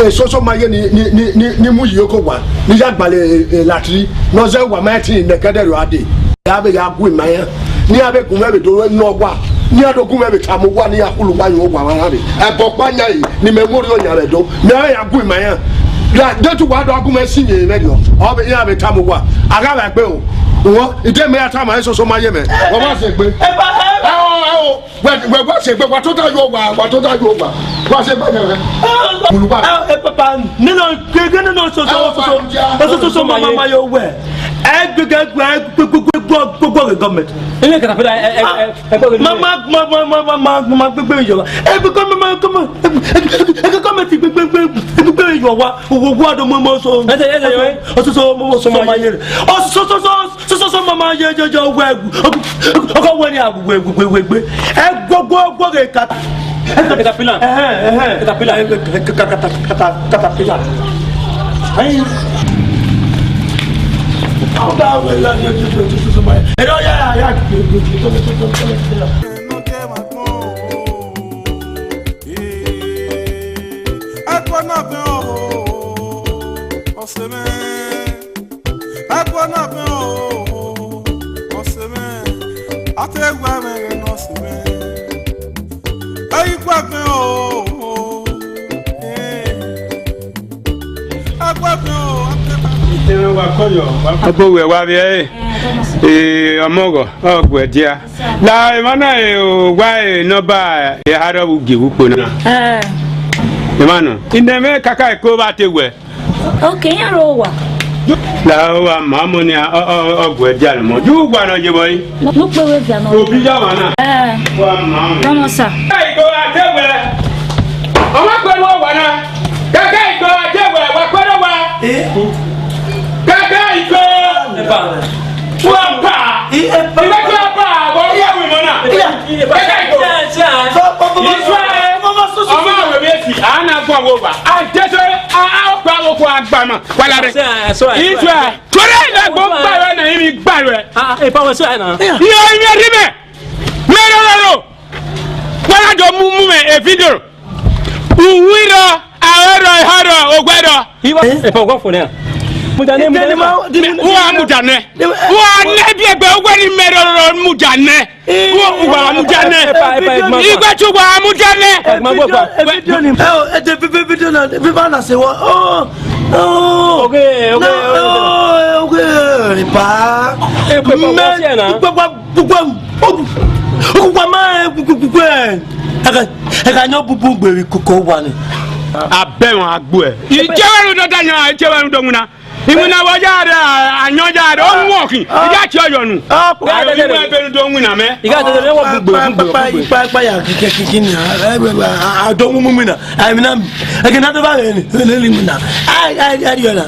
soso ma ye ni mu yi ko wa ni ya gbale latri no ze wa ma tin ne kede ro ade ya be ya gu ma ya ni abe kun me be do no wa ni adogun me be tamu wa ni akulu wa yo wa wa re e bo pa nya yi ni memory o nya re do me ya gu ma ya la de tu wa do agun me si ye me dio o be ya be tamu wa aga ba pe o wo ide me ya ta ma soso ma ye me wo ma se pe we se pe wa to ta yo wa se pe re muluba papa ni no ke no so ma yo we gbogbo government ile kata peda mama gbegbe yo be gbegbe yo wa wo ado mo so so mama ye so mama ye jojo we ko we ni agugbe gbogbo kata katapila ai Agbóhùn ẹ̀wà bí ọmọgọ̀ ọgbọ̀ ẹ̀díà la ìmọ̀nà wá nọ́bà ìhárọ̀wù gèwúpo náà ìmọ̀nà ìdẹ̀mẹ́ kàkà ìkó bá ti wẹ̀. Okay, yẹn ro wà. La wa màmú ni ọgbọ̀ ẹ̀díà lọ mọ́ yóò gbà náà jẹ́bọ̀ yìí. Ló pé wé bíà náà. Òbí yà wà náà. Wa màmú. Vamos sà. Kàkà ìkó àtẹ̀wẹ̀ ọmọ pẹ̀lú ọ̀wà náà kàkà ìkó àtẹ̀wẹ̀ wà pẹ̀lú wa. Kaka iko wapa ibeka pa bo ya wi mona kaka iko Israel mama we be si ana gbo wo ba a jeso a pa wo ko agbama wala re Israel tore la gbo gba na imi gba re e pa wo so na yo imi ribe me ro wala do mu me e video uwiro awero haro ogwedo e pa go fo ne mudane wa mudane wa nebi egbe ogweri mero mudane wa mudane igbe tu wa mudane video na people na say oh okay pa eka nyo bubu gberi koko wa ni abe won agbo e ijeweru do danyan ijeweru do muna imuna wajare anyojare o nwokin ija ti oyonu imu ebe do nwina me iga te le wo gbogbo pa ya kiki ni do mu mu na I mean again do ba ni na I yona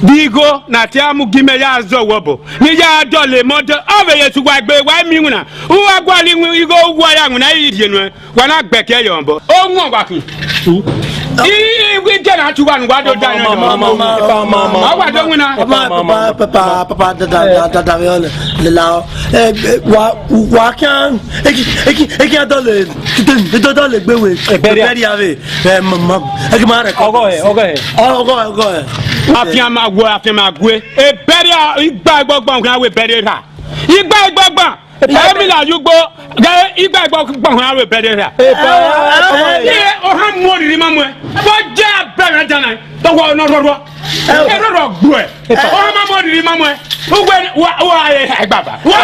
digo na ti amu gime ya zo wobo ni ya dole modo oveye tu gba gbe wa mi nwuna uwa gwali igo ugwa ya nwuna iri enu wa na gbeke yombo o nwo gwakun we jana tu wan wa do dan yo mama wa do nwuna papa da le la wa kan eki adole dole gbewe beri ave mama eki ma re ogo afiama gwe e beri igba gbogbo kan we beri ra igba gbogbo emi la yugbo igba gbogbo kan we beri ra o ha mo ri mamu e bo je bere dana to wo no ro gbo e o ha mo ri mamu e ugwe wa e gbaba wa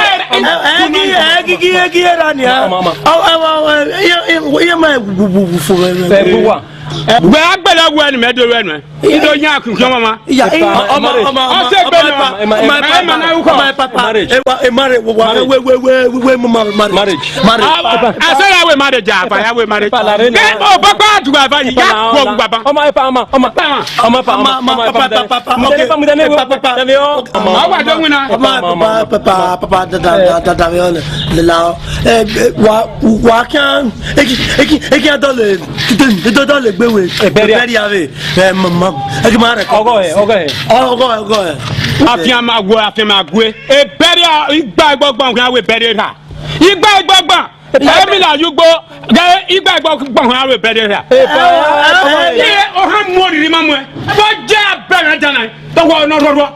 egi ra ni ye ma bubu fo gbe agbele wo enu me do enu ido nya akun mama ya o se gbe no na uko marriage we marriage asara we marriage apa ya we marriage o papa adu ava yi ya ko baba awa do wina papa da la wa kan eki adole gbewe beri ave mama eki ma re ogo afiama gwe e beri igba gbogbo kan we beri ra igba gbogbo emi la yugbo igba gbogbo kan we beri ra o ha mo ri mamu e bo je bere dana to wo no ro gbo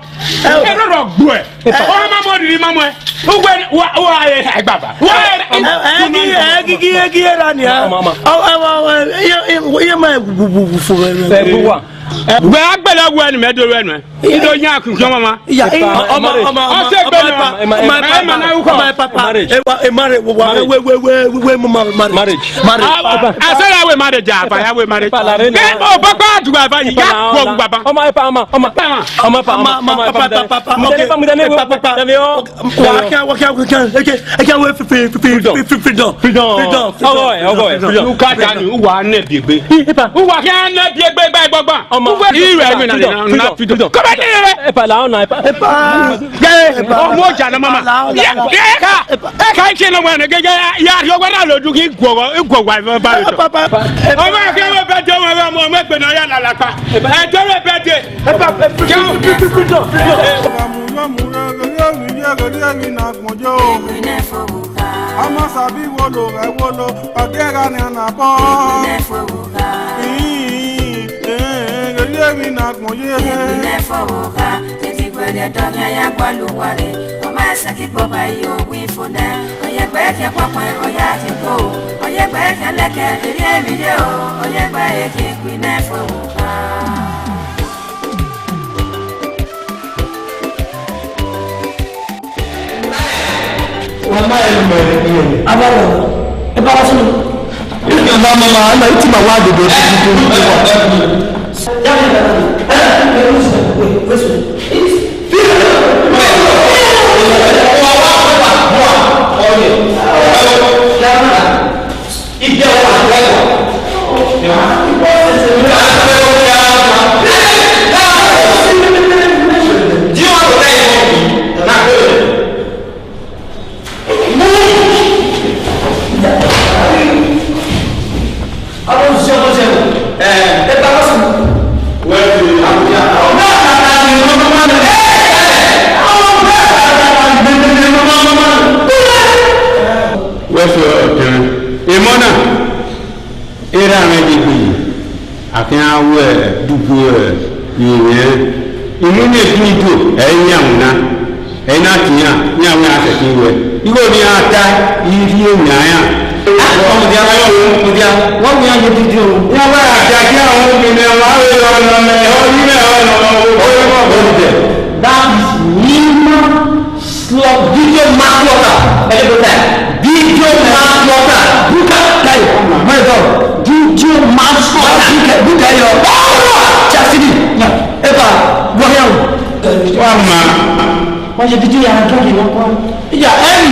e o ha mo ri mamu e ugwe wa e gbaba wa egi ra ni ye ma bubu fo gbe agbele wo enu me do enu ido nya akun mama ya o se gbe no na uko marriage we marriage asara we marriage apa ya we marriage o papa adu ava yi ya ko baba freedom ka dani uwa na biegbe uwa ka na biegbe gbogbo ire mi na freedom come here pa la ona o mo ja na mama ka che no wan ge ya yo gwa na lodu ki gwo ba o ma ke we be do mo me pe na ya la pa e do we be de freedom ama sabi wolo agera ni anabo mi na moye Eguinefovbokha Degbueyi Oviahon gbaluware ọmọ ẹsẹ kí bọba iyo wí fún ẹ oyegbe ẹkẹ pọpọ ọyá ti kó oyegbe ẹkẹ lẹkẹ eré ẹmíyẹ o oyegbe ẹkẹ Eguinefovbokha. Mama abawo e ba wasu mama ana iti ma wa dodo Well, mona era me di akan awo dubu yeye inu ne pinto enyamuna ena tiya nyawe asekiwe igo ni ata iri enyaya o dia wa dia wa mi aje video ya wa ata ki awon mi ne wa we lo me o ni me o de that is minimum slot video master video master buka kai my god video master buka yo chasidi eba wo ya wa ma wọ́n ṣe fídíò yàrá káàkiri wọn kọ́ ìjà ẹ̀rì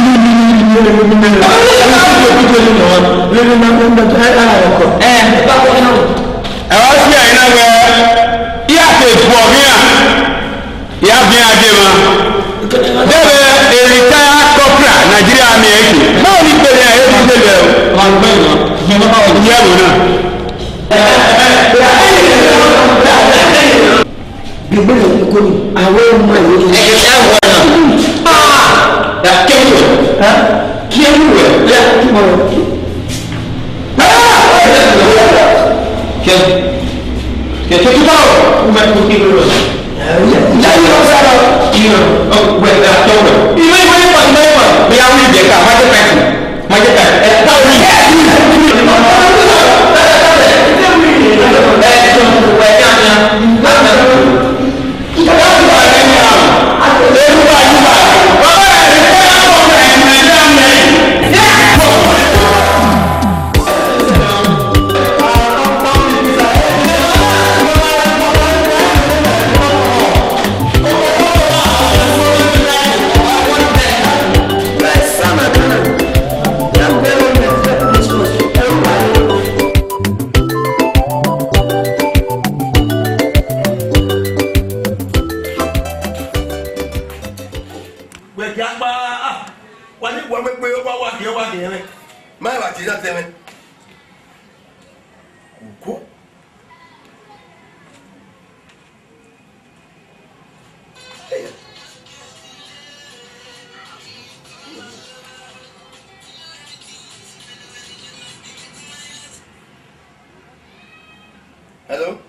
Hello?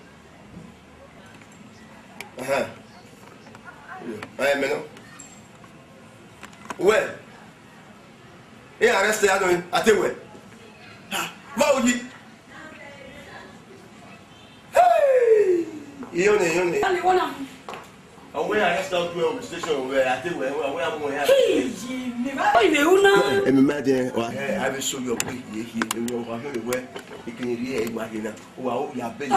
Well, he arrested Adon at the way. How you? Hey! Yone. And when I start to the station where I think where I'm going to have. I will show you a quick here in your where you can hear a wagon. Wow, you are big.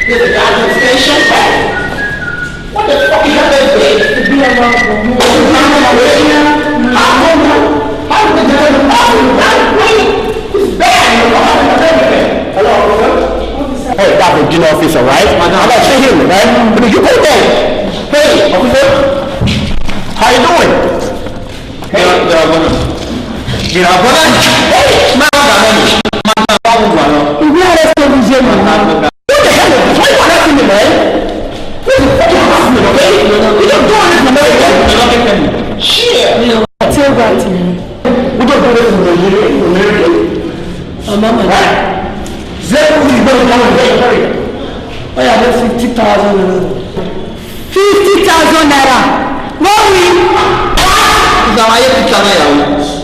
This is the station. What the fuck is happening to be around for you? How did you that way? It's bad. Hello, officer? Hey, that's the junior officer, right? I'm not saying him, right? But you go there. Hey, officer. How you doing? Hey, hey, man, we are a television, man. What the hell is why you asking me, man? This is fucking happening, okay? You don't do this in America. Shit. I tell that to you. We don't do this in America. Mama, right? Zero is going down in America. Oh yeah, that's 50,000 naira. 50,000 naira. No, we. Now I have to tell you.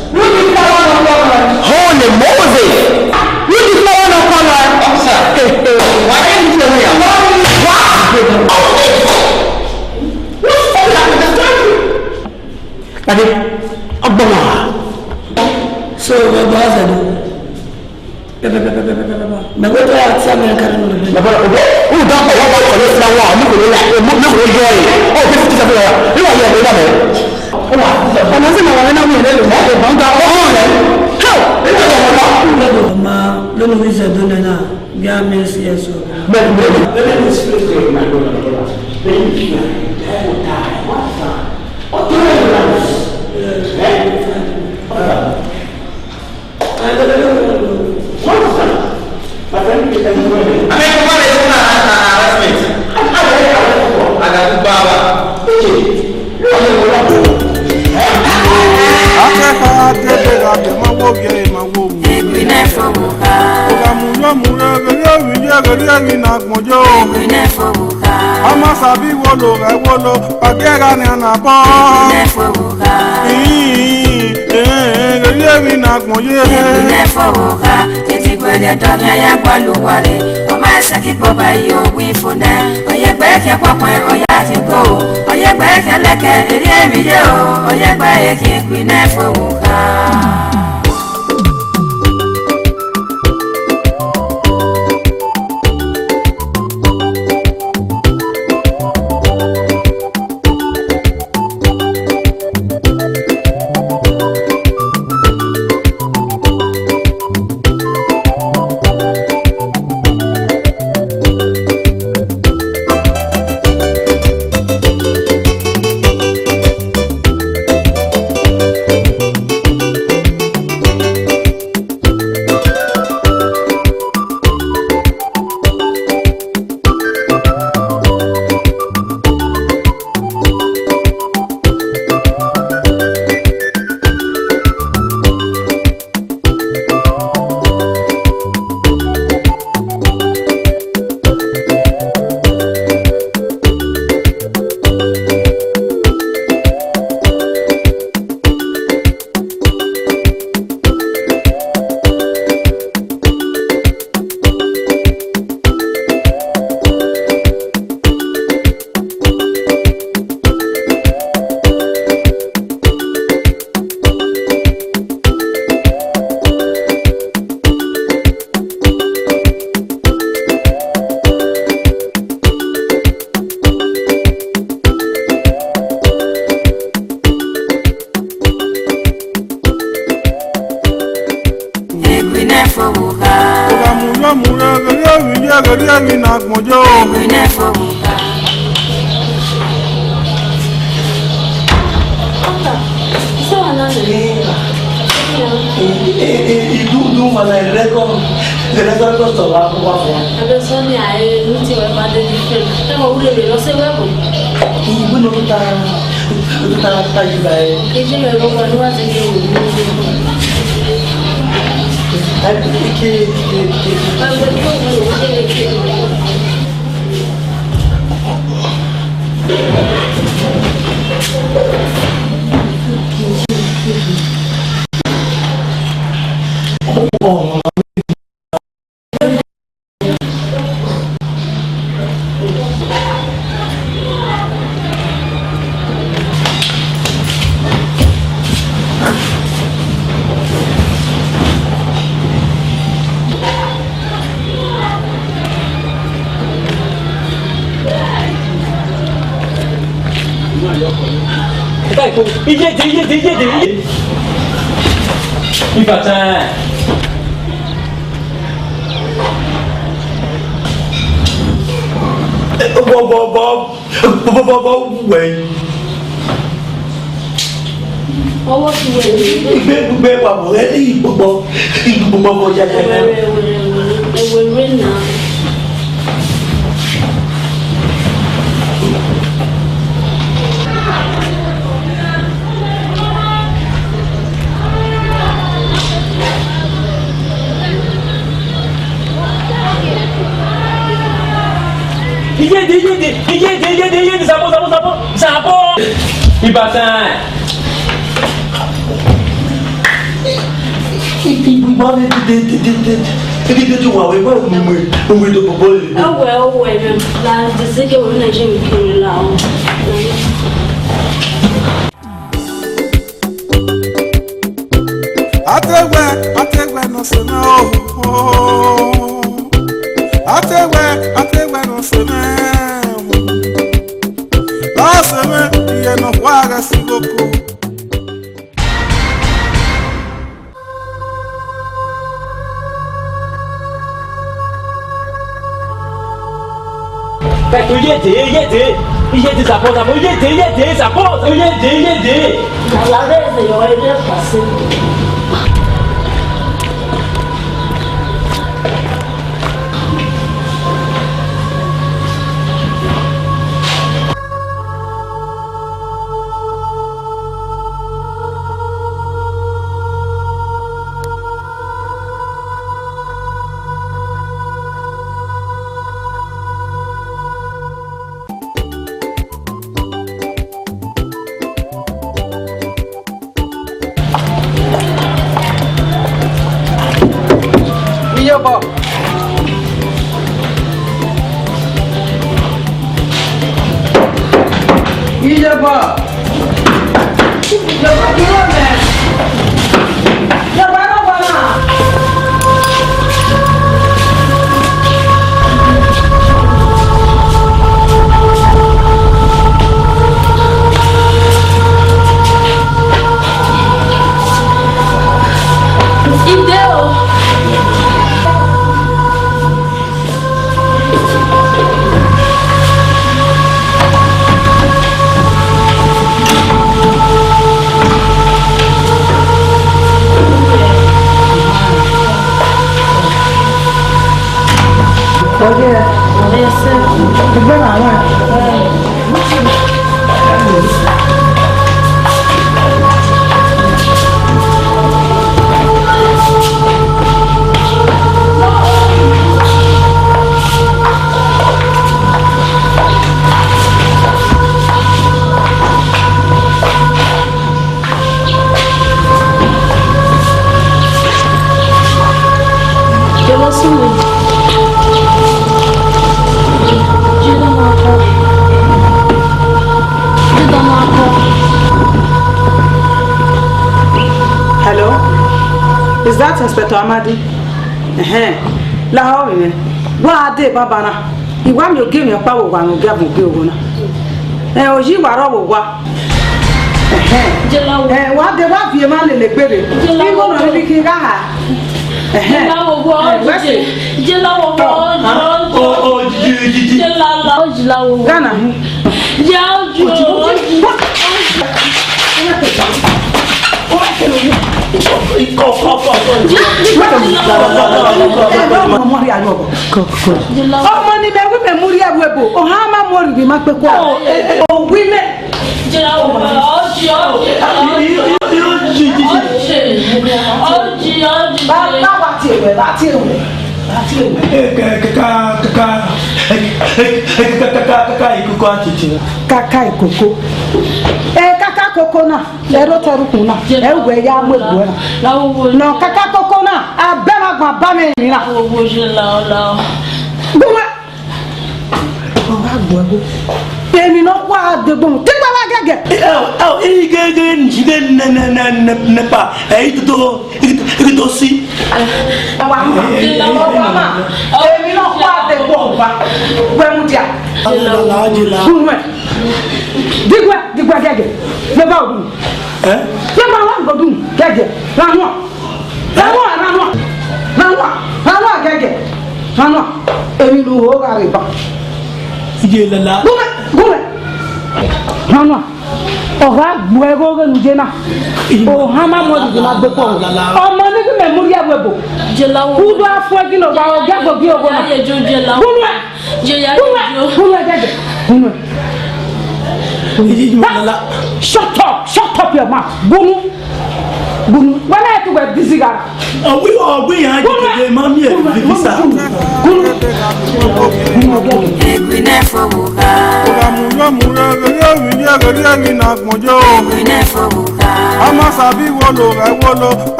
Holy Moses! You just know no color. Why didn't you tell me? What? So what was I doing? My go to out some American. Who don't know what color flower? Look at joy. Oh, this is a flower. You are your ọmọ sí màá wọn náà wí ẹlẹ́lò mọ́ ọ̀gbọ́n gba ọ̀hún rẹ̀ hẹ́ọ̀ ẹ̀jẹ̀ ọ̀gbọ́n náà. ọmọ lónìí wí ṣe dúnlẹ̀ náà bí a mẹ́ sí ẹ̀sọ́. bẹ́ẹ̀ni bẹ́ẹ̀ni bẹ́ẹ̀ni Akẹ́kọ̀ọ́ tẹ́lẹ̀ àbẹ̀ máa wó gẹ̀ máa wó mu. Eguinefovbokha. Ọ̀gàmùlọ́mùlọ́ gẹ̀rẹ́ náà gbọ́njọ́. Eguinefovbokha. Ọmọ sàbí wolo rẹ̀ wolo, ọ̀gẹ́ra ni a nà bọ́. Eguinefovbokha. Gẹ̀rẹ́ náà gbọ́njọ́. Eguinefovbokha. Degbueyi Oviahon luware. Ọmọ ẹsẹ̀ kíkọ́ báyìí òwì fún ẹ. Ọ̀yẹ́gbẹ́ kẹ́ pọ́pọ́ ọ̀yá ti kó. Ọ̀yẹ́gbẹ́ kẹ́ lẹ́kẹ́ eré èmi yé o. Ọ̀yẹ́gbẹ́ kẹ́ Eguinefovbokha. Gẹ̀rẹ́ náà gbọ́njọ́. Eguinefovbokha. Idu mana record to wa fún. Ebe so ni aye nu ti we ba de different. E mo wule le lo se we ko. Ibu no ta ju ba e. Ke je me ro wa wa se ke wo ni. Ai ke. Ba we ko wo ke le ke. Iye. Ìbàdàn. Bọ́ wẹ̀. Ọwọ́ ti wẹ̀ ní. Gbé papọ̀ ẹ ní ìgbogbo ọjà jẹ́. Ẹ̀wẹ̀ náà. Iyede, sabo. Ìbàdàn. Ìgbà mi ti wà wẹ́ bá òun ètò bọ̀bọ̀ lè. Ẹwẹ̀ rẹ̀ la ti sí kí òun Nàìjíríà kiri la ọ̀. Atẹ́gbẹ́ no se me oh. Atẹ́gbẹ́ no se me. La se me y no juega si loco. Iyede support. Iyede. La vez de hoy le pasé. Is that Inspector Amadi? La oh, what day, Babana? You want me to give me a power one or give me a good one? Now, you are over what? What the wife your man in the baby? You want to be king. Kaka kokona, ero tarukuna, ewe ya mwebona. No kaka kokona, abema kwa bame nina. Buma. Ogagbo. Emi no kwa de bom. Tigba la gege. Gege njige ne pa. Ito si. Emi no kwa de bom ba. Gbemudia. Buma. Digwa gege. Leba odu. Leba wa godu gege. Ranwa gege. Ranwa. Emi lu ho ga riba. Ije lala. Gume. Ranwa. Oga buego ga nujena. O hama mo di na gbepo. Omo ni ki memory awebo. Jelawo. Kudo afọ gi no wa oga go bi ogo na. Gume. Gume gege. Gume. Shut up your mouth. Bunu. When I have to wear this cigar. We are the mommy.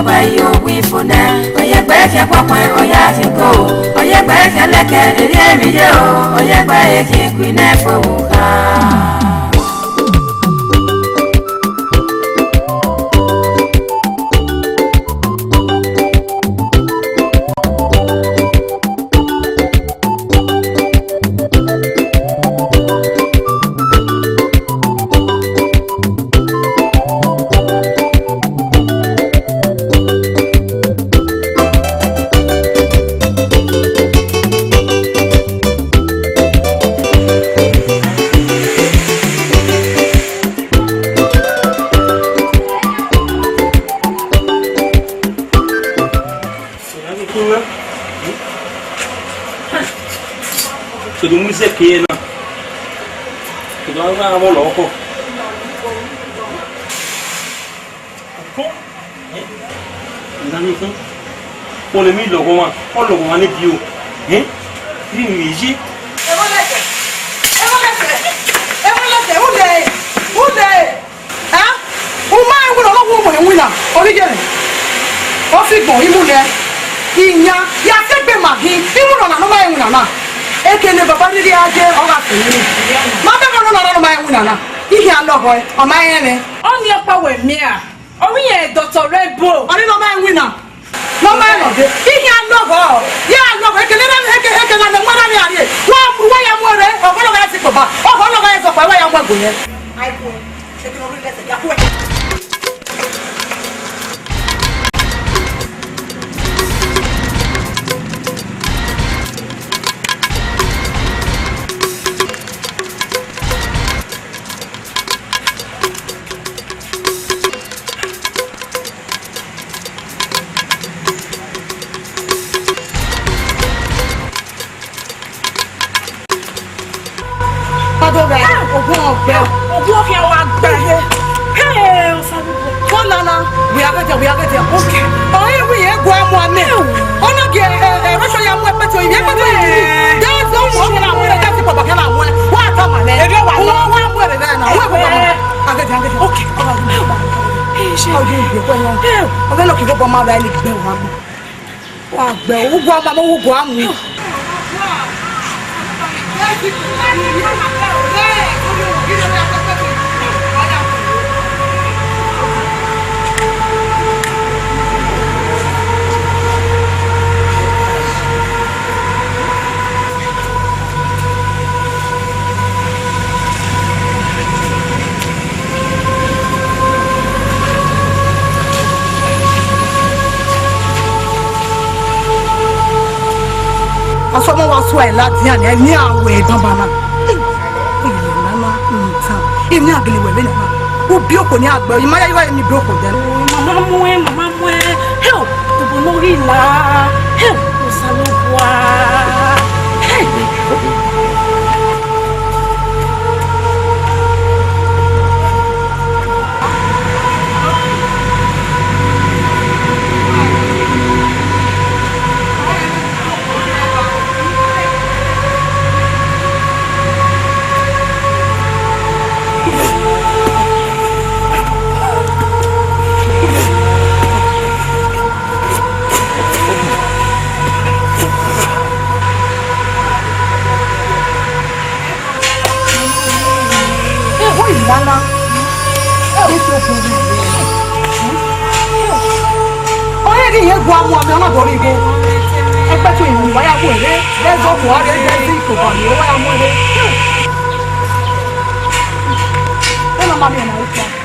Degbueyi Oviahon, oye gbẹ́kẹ̀ pọ̀pọ̀ oya fi kó oye gbẹ́kẹ̀ lẹ́kẹ̀ eré èmìyẹ o oye gbẹ́kẹ̀ Eguinefovbokha. Tudo muito pequeno. Tudo uma louco. Nani kan? On le mit logo ma. On logo ma ne bio. Ni miji. Inya ya tegbe magi imu no na no mai una na ekene baba ni aje o ga tuni ma be no na no mai una na ihe alogo o mai ene oni epa we mi a o wi e Dr. Redbo oni no mai una no mai no de ihe alogo ya alogo ekene na mara ni ari wa ya mo re o ko ga si baba o ko lo ga so pa wa ya mo go yen ai ko se ki no ri lese ya ko Okay. Oh, we are going one now. Oh, no, Russia, you are better. You are better. There's no one I want to get people back. I want what come on. Okay. How do you go? I'm going to look up my belly. Wow, Someone was so Latvian, and near way, Domana. If you are going to win, who broke on your but you might have any broke on them. Mamma, help to Bonilla, help to Salua. Lana, oh, you go on, I'm not going to go. I bet you why I would. There's no water, there's no coffee. Why I'm with it. Then I'm not going to.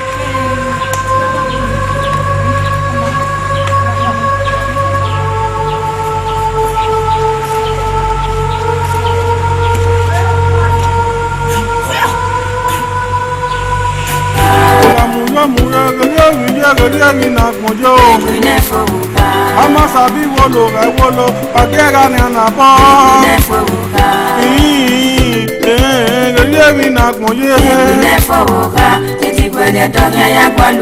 Amasabi wolo wolo agera ni anabo Eguinefobokha na gmoye Eguinefobokha Degbueyi Oviahon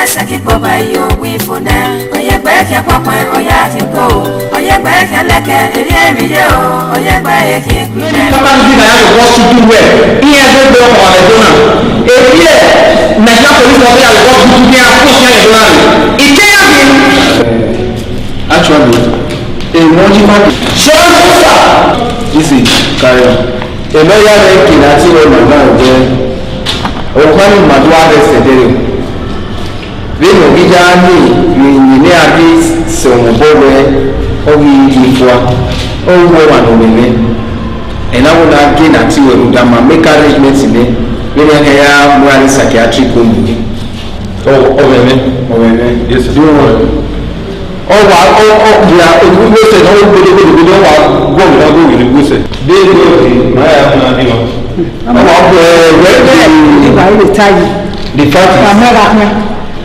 Osasuyi Owifunde Oyegbeyi Kwakwe Oyatiko Oyegbeyi Leke Eriemiye o Oyegbeyi Eguinefobokha Sometimes I have to watch you do well. He has no door for Arizona. If here, Nigeria police officer will walk you to be a push Arizona. It can't be. Actually, a monument. This is carry on. A lawyer like Kinati or Mama Okwani Madwa Sedere. Then Ogijani, you near this, so Mobowe, Ogifwa, Owo and I would have gained at you that my make arrangements in it when I have more psychiatric company. Oh, yes, do you yeah, we will say, oh, we don't go with the goose. They go, my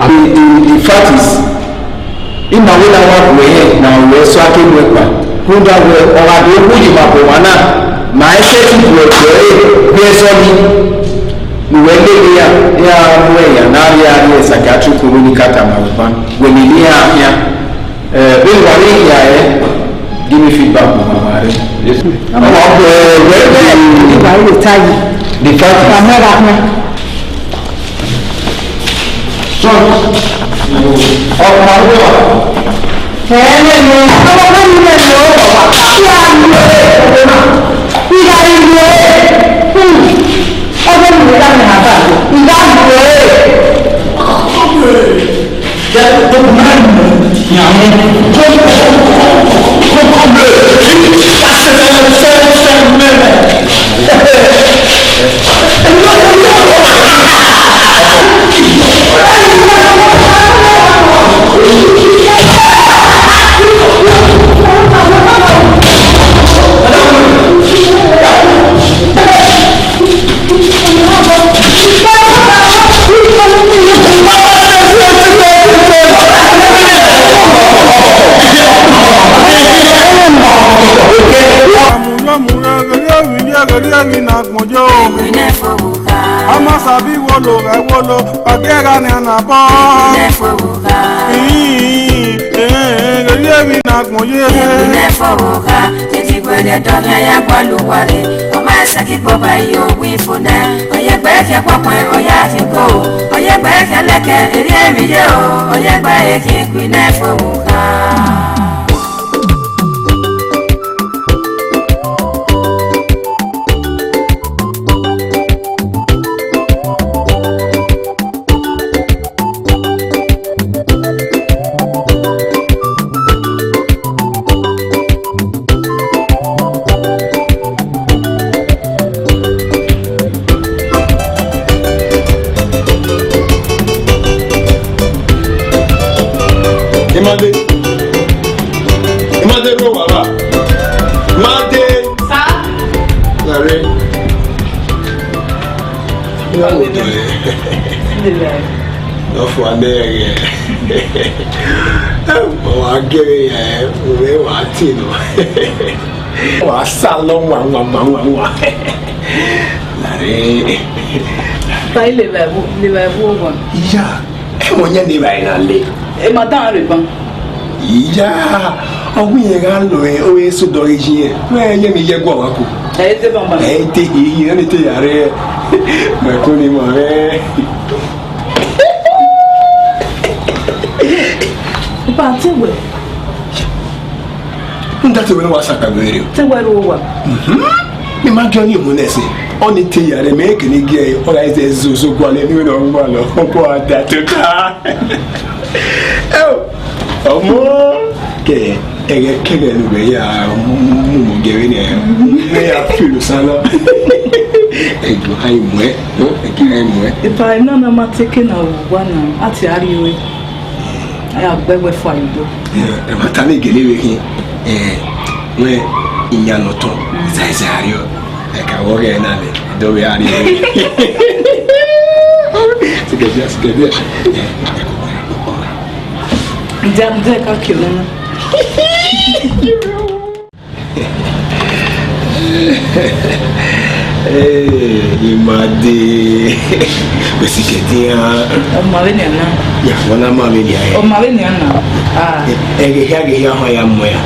the fact is, in my way, I work now, we're so I can work. Who that will, or I do put him up on my setting to a yes only Nuelia, yeah, now a psychiatric communicator, when you hear here, give me feedback. Yes, I'm not the fact Amasabi wolo agera ni anabo Eguinefobokha Degbueyi Oviahon Osasuyi Owifunde Oyegbeyi Kwakwe Oyatiko Oyegbeyi Leke Eriemiye o Oyegbeyi Eguinefobokha Imade ro baba. Made. Sa. Lare. No for ande. Wa gere ya, we wa ti no. Wa salon wa. Lare. Pai le va bon. Iya. Mo nya ni ba ina le. E madame le ban. Iya. Ogun yẹn ga lo e o e so do ejin e. Me ye mi ye gwa wa ko. E te ban ba. E te yi ni te yare. Me ko ni mo re. Pa te we. Nda te we wa saka bere. Te we ro wa. Mi ma jo ni mo nese. Oni te yare me ke ni ge o ga ise zo gwa le ni no gwa lo. Ko ada to ka. Ọmọ kẹ ẹgẹ kẹgẹ ló bẹ yà mú gẹrẹ ni ẹ ẹ yà fìlù sálọ ẹgbẹ ayi mọ ẹ ẹgbẹ ayi mọ ẹ. Ipa iná náà máa tẹ́kẹ̀ náà wà náà àti àríwé ayà gbẹ́gbẹ́ fún àyùdó. Ẹ máa ta ní ìgèlè wẹ̀ kí wọ́n ìyànà tán ṣàìṣe àríọ̀ ẹ̀ka wọ́ọ̀rẹ́ náà lẹ̀ ẹ̀dọ́wẹ̀ àríwé. Sikẹ̀bíà. Dẹ́ ká kí o lọ́nà. Imade besikẹ̀díà. Ọmọ rẹ̀ nìyẹn náà. Yà wọ́n náà máa mi nìyà yẹn. Ọmọ rẹ̀ nìyẹn náà. Ẹgẹ̀hìá hàn ya mọ̀ ya.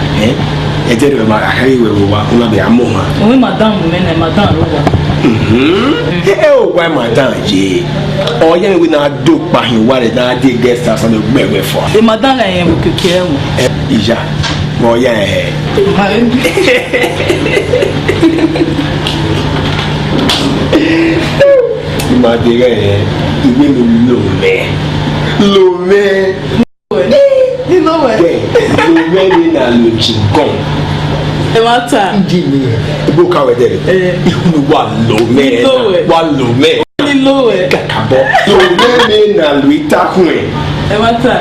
Ẹ jẹ́ ìrẹ̀mọ̀ àkárí ìwé wa kó má bẹ̀ àmọ́ hàn. Òun madame mẹ́nà madame ló wà. Ẹ ò wá madame yìí. Ọ̀yẹ́ mi wí náà dó pàhìn wá rẹ̀ náà dé guest house ọ̀nà gbẹ̀gbẹ̀ fọ́. Ẹ madame la yẹn wò kékeré wò. Ìyá wọ́n yá ẹ̀. Imade rẹ̀ ìwé mi lòmẹ́. Lòmẹ́ ni nà lò jìngàn. Ẹ máa ta. Jí mi ibo kàwé dẹ̀ ìhùn wà lòmẹ́. Nílò ẹ̀. Kàkàbọ̀. Lòmẹ́ ni nà lò ìtakùn ẹ̀. Ẹ máa ta.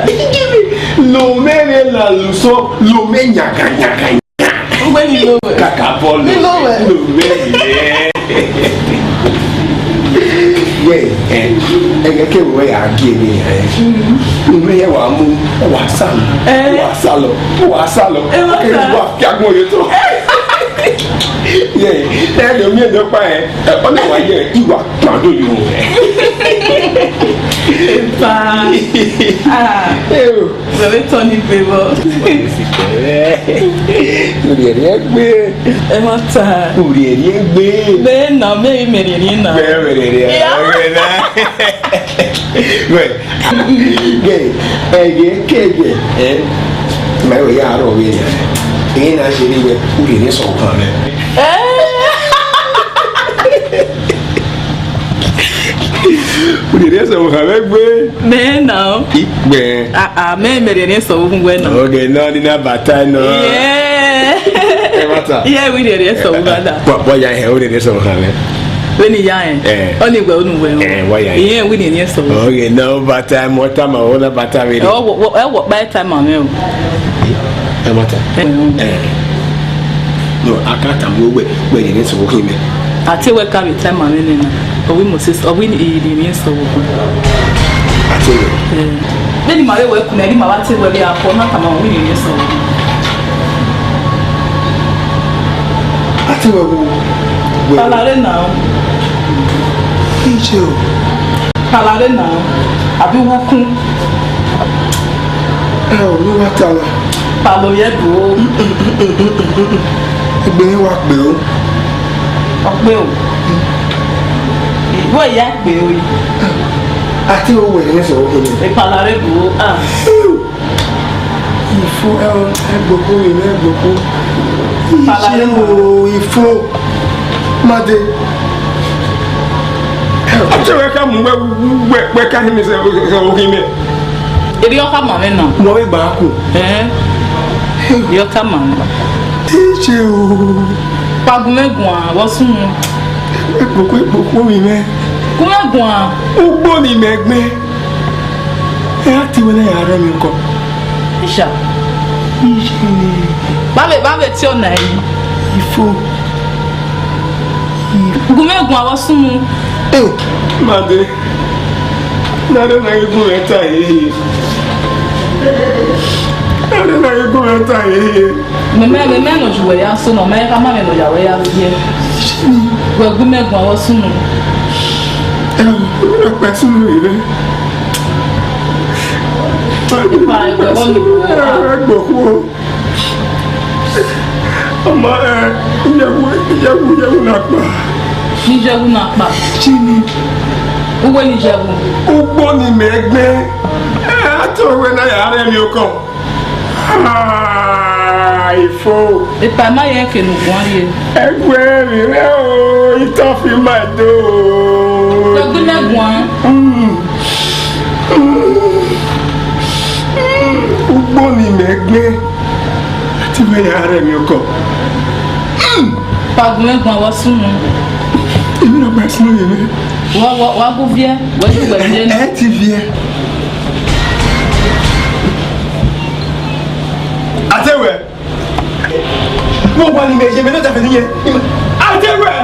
Lòmẹ́ ni nà lò sọ lòmẹ́ nyàgànyàgà. Ó gbé nílò ẹ̀. Kàkàbọ̀ lòmẹ́ yẹ. Ẹgẹ kí wọ́n yà á gé mi yẹn. Nùmẹ́ yẹ wàá mú wàá sálọ. Ẹ wà kí agbọ̀n yẹn tó. Ẹ lè omi ẹ̀dọ́ pa ẹ̀ ọ̀nà wà yẹ ìwà pàdó yìí wò ẹ̀. Pa bẹ̀rẹ̀ tọ́ ní pé bọ́. Lórí ẹ̀rí ẹ gbé. Ẹ má ta. Lórí ẹ̀rí ẹ gbé. Bẹ́ẹ̀ nà mẹ́rin mẹ́rin ní nà. Bẹ́ẹ̀ mẹ́rin ní nà. Ẹ̀yẹ kéèké ẹ̀ máa yọ ya àárọ̀ wí yẹn. Èyí náà ṣe ní wẹ̀ lórí ẹ̀rí sọ̀rọ̀ kan rẹ̀. Ulieleza uhamegwe. Nena. Igwe. Mẹ́rin ní sọ̀rọ̀ fún gbẹ́ náà. Okay, no, dina batano. Yeah. Mata. Yeah, we did sọ̀rọ̀ gbada. Boy, ya he, we did sọ̀rọ̀ hame. When you yan. Only go on when. Why ya? Yeah, we did sọ̀rọ̀. Okay, no, but I'm what time I wanna bata really. What by time I'm here. Mata. No, I can't am we did sọ̀rọ̀ hime. Ati we ka bi time I'm in. Owi Moses, owi ni sọ̀rọ̀. Ati we. Bẹ́ẹ̀ni màá wẹ̀ kùnà ẹni màá wá tí wẹ̀lẹ̀ àpọ̀ náà kàmá òun yìí sọ̀rọ̀. Ati we wo. Palare náà. Iṣẹ́ o. Palare náà. Àbí wọ́n kún. Ẹ ò ní wá tala. Palo yẹ dùn ó. Ẹgbẹ́ wa pè ó. Ọpẹ́ o. Ìwọ ìyá pè ó yìí. Àti owó ẹ̀ ní sọ̀rọ̀ fún mi. Ìpalare dùn ó. Ìfó ẹgbòkó ìlú ẹgbòkó. Ìṣe o ìfó Made. Ọjọ́ wẹ́ ká mú wẹ́ ká ní mi sọ̀rọ̀ kí mi. Èdè ọkà màmí nà. Mo rí gbàá kù. Èdè ọkà màmí. Ìṣe o. Pagumẹ́gùn àwọn sún. Ẹgbòkó mi mẹ́. Kúmẹ́gùn à. Ugbó mi mẹ́gbẹ́. Ẹ á ti wọlé yàrá mi kọ. Isha. Babe tio na yi. Ifo. Gume gun awo sumu. Made. Nare na igun eta yi. Nare na igun eta yi. Me no juwe ya so no me ka ma me no ya we ya vie. Gume gun awo sumu. Ina pa sumu ire. Gbogbo ọmọ ìyẹ̀wù náà pa. Níjẹ̀wù náà pa. Chini. Ugbo níjẹ̀wù. Ugbo ni mẹ́gbẹ́. Àtọ̀wé náà yàrá ẹ̀mí ọkọ̀. Ìfò. Ìpà má yẹ kẹnu fún ayé. Ẹgbẹ́ rírẹ́ o, ìtọ́ fi máa dó o. Ẹgbẹ́ lẹ́gbọ̀n. Ugbo ni mẹ́gbẹ́. Àti bẹ́ẹ̀ yàrá ẹ̀mí ọkọ̀. Pagun ẹ̀gbọ́n wọ́n súnmù. Èmi náà bá sínú yẹn mi. Wọ́n bú fíẹ́, wọ́n ti gbẹ̀ fíẹ́ ní. Ẹ ti fíẹ́. Àtẹ̀wẹ̀. Wọ́n wà ní méje mi náà tẹ̀fẹ̀ níyẹn. Àtẹ̀wẹ̀.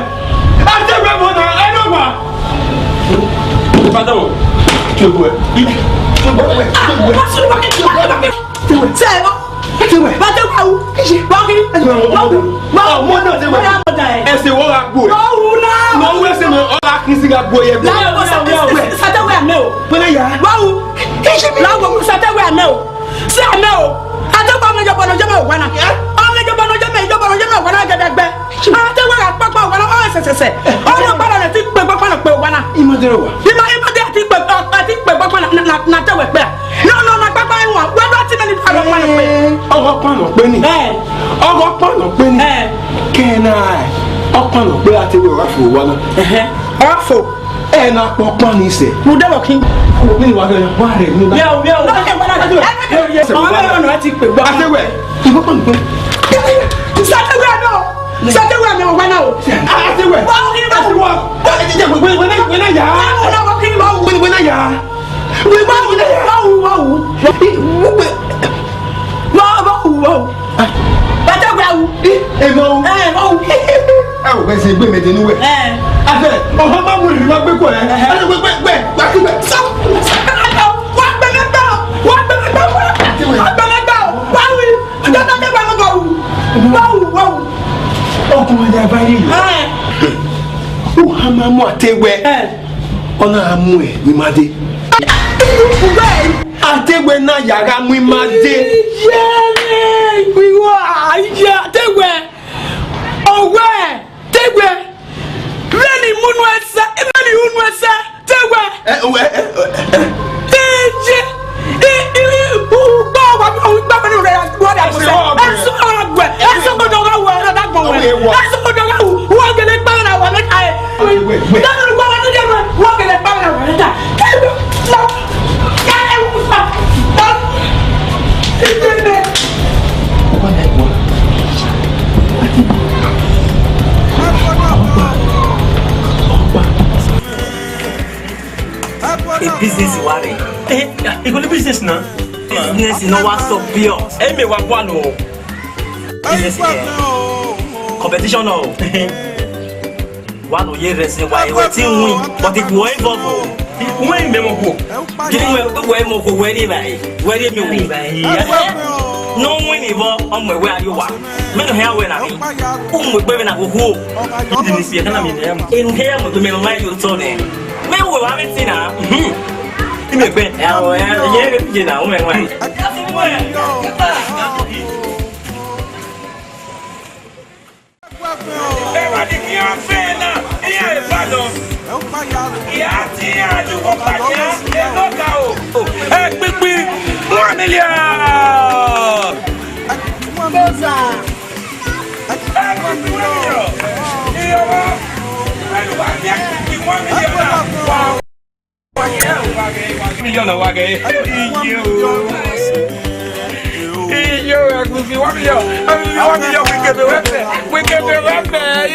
Àtẹ̀wẹ̀ mọ̀ náà ẹ̀ náà wà. Pàtàkì. Kílógún ẹ̀. Sẹ́ẹ̀bọ̀. Bàtẹ́wà wù. Bákìrì. Ọmọ náà ti wẹ̀. Ẹsẹ̀ wọ́n ra gbò. Lọ́wọ́ náà. Lọ́wọ́ ẹsẹ̀ mi ọ̀la kì í sí ka gbò yẹn. Láwọ̀ sátẹ́wé àmẹ́ o. Pẹ́lẹ́ yà. Báwo. Láwọ̀ sátẹ́wé àmẹ́ o. Sí àmẹ́ o. Àtẹ́wọ́ ọmọ ìjọba ọ̀nà jẹ́mẹ̀ ògbọ́nà. Ọmọ ìjọba ọ̀nà jẹ́mẹ̀ ògbọ́nà gẹ́gẹ́gbẹ́. Àtẹ́wọ́ rà pápá ògbọ́nà ọ̀rẹ́ sẹ̀sẹ̀sẹ̀. Ọ̀nà gbọ́dọ̀ rẹ̀ ti pè pápá pè ògbọ́nà. Ìmọ̀dé wa. Ìmọ̀dé àti pè pápá nà tẹ́wẹ̀ pẹ́. Náà pápá ìwọ̀n wẹ́dọ̀ tí mẹ́ni tó àlọ́ pẹ́. Ọkọ̀ pọ̀nà pé ni. Ọkọ̀ pọ̀nà pé ni. Kẹ́ẹ̀nà ọ̀pọ̀nà pé àti wẹ̀ ráfò wa náà. Ráfò. Ẹ̀ náà pọ̀ pọ̀ ní ìsẹ̀. Mo dẹ́wọ̀ kí. Mi ni wà á rẹ̀ wá rẹ̀ nígbà. Yẹ́wò. Ọmọ mẹ́rin ọ̀nà ti pè gbọ́. Àtẹ̀wẹ̀. Ìbọn pọ̀nà pé. Sátẹ́wẹ̀ àná o. Sátẹ́wẹ̀ àná ọ̀gbọ́n náà o. Àtẹ̀wẹ̀. Wọ́n kí ni bá wù. Wẹ́nà yà. Wọ́n kí ni bá wù. Wẹ́nà yà. Awo bẹ se gbé mẹtẹ ni wẹ. Afẹ ọhọ bá wọlé wá gbé kọ ẹ. Ẹni gbẹ gbàgbé. Sọ. Wọ́n gbẹ̀lẹ̀ gbà ọ́. Wọ́n gbẹ̀lẹ̀ gbà ọ́. Wọ́n gbẹ̀lẹ̀ gbà ọ́. Wọ́n wí. Jọ́tà tẹ́ bá lọ́gọ̀ wù. Wọ́n wù. Ọkùnrin ọjà bá yé yìí. Ó hàn máa mú àtẹwẹ. Ọ̀nà àmú ẹ̀ ní máa dé. Àtẹwẹ náà yàrá mú ẹ máa dé. Yẹ́rẹ́ ìwọ àyè àtẹwẹ. Ọ̀wẹ́ tẹ́gbẹ́. Rẹ́ni múnú ẹsẹ̀. Rẹ́ni múnú ẹsẹ̀. Tẹ́gbẹ́. Tẹ́jẹ́. Gbọ́ wà ní gbàgbé rẹ̀ wọ́n dà bọ̀ sẹ́. Ẹ̀sùn ọ̀rọ̀ gbẹ̀. Ẹ̀sùn gbọ́dọ̀ wà wọ̀ ẹ̀rọ dàgbọ̀ wẹ̀. Ẹ̀sùn gbọ́dọ̀ wà wọ́n gẹ̀lẹ́ gbàgbé rẹ̀ wọ̀ lẹ́ka ẹ̀. Dábìrì gbọ́ wọn tó jẹ́ wọ́n gẹ̀lẹ́ gbàgbé rẹ̀ wọ̀ lẹ́ka. Kẹ́gbẹ́ lọ. Kẹ́gbẹ́ wù fà. Kẹ́gbẹ́. A business worry. You go to business now. Business no one stop here. Hey, me wa kwa no. Business here. Competition no. One year racing why we team win, but it go involve. Win me mo go. Giving we mo go where me win. No win even on my where you are. Me no here when I mean. We be na go ho. Business here kana me in here mo to me my you so there. Me wo wa me tina. Me pe e o ye ye na o me wa. Everybody can feel now. Here is Badon. Yeah, tia du ko pa ya. E no ka o. Eh pipi 1 million. Boza. Eh 1 million. Iyo wa. Pẹ̀lú wa ni 1 million na. Wow. Million wage. Iyo akusi 1 million. 1 million we get the weapon. We get the weapon.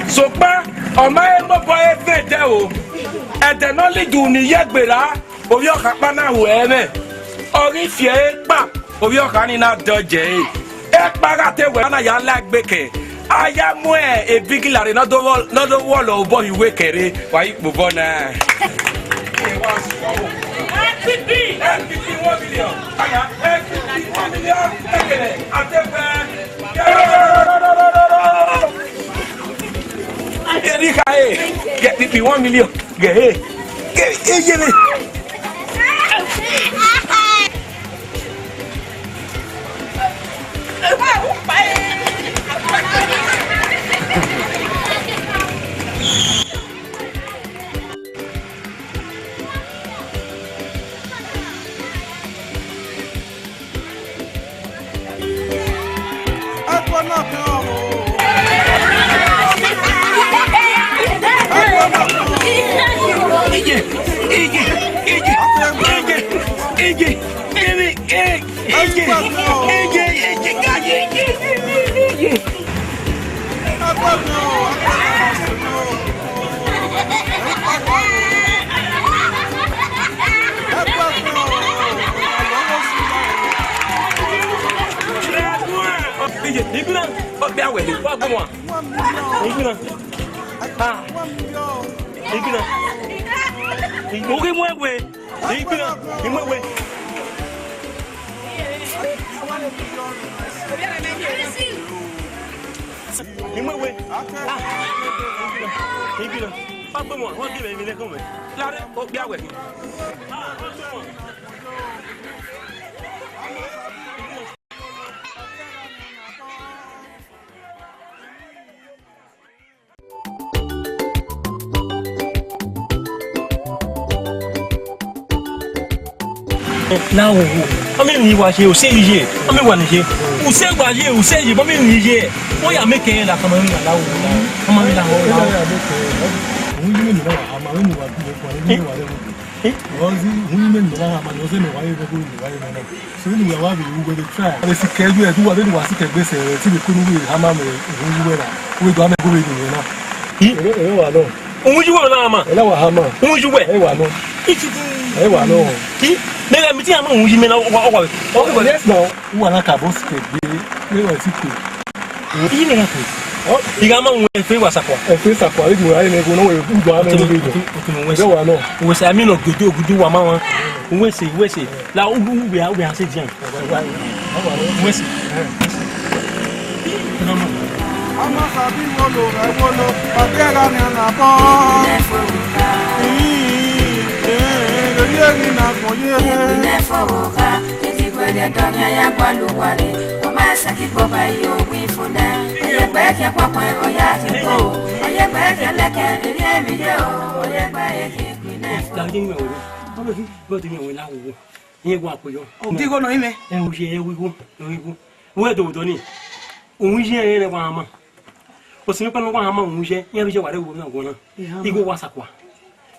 Sokpa ọmọ emo boy fete o edenoli du ni yegbera obi okapa na wo eme ori fie pa obi okani na doje e para te we na ya lagbeke aya mu e bigilare no do wolo obo iwe kere wa ipo bona MPP 1 million aya MPP 1 million ekele atepe Erika, get me 1 million. Get it. Now, I mean, you are here, say ye, I mean, one here, who say by you, who say you, I mean, ye, why are making like a man allow, Nega miti ama unji mena wa. Oh, yes no. Uwa na kaboske be. Nega tike. Iyi nega ko. Oh, igama unwe fe wasakwa. Fe sakwa igu ayi nego no we ugo ama nego. Otumo wa no. We say ami no gudu wa ma wa. We say. La ugu we a say jian. We say. Ama sabi wolo, patera ni na bo. Eguinefovbokha, Degbueyi Oviahon, Osasuyi, Oyegbeya kwakwe oya tiko, Oyegbeya leke eri emiye o, Oyegbeya Eguinefovbokha. But you will allow you. Here, what will you? Digo no ime. And we go. Where do Tony? We hear a mama. Was no one among we every year, whatever we want. He go was a qua.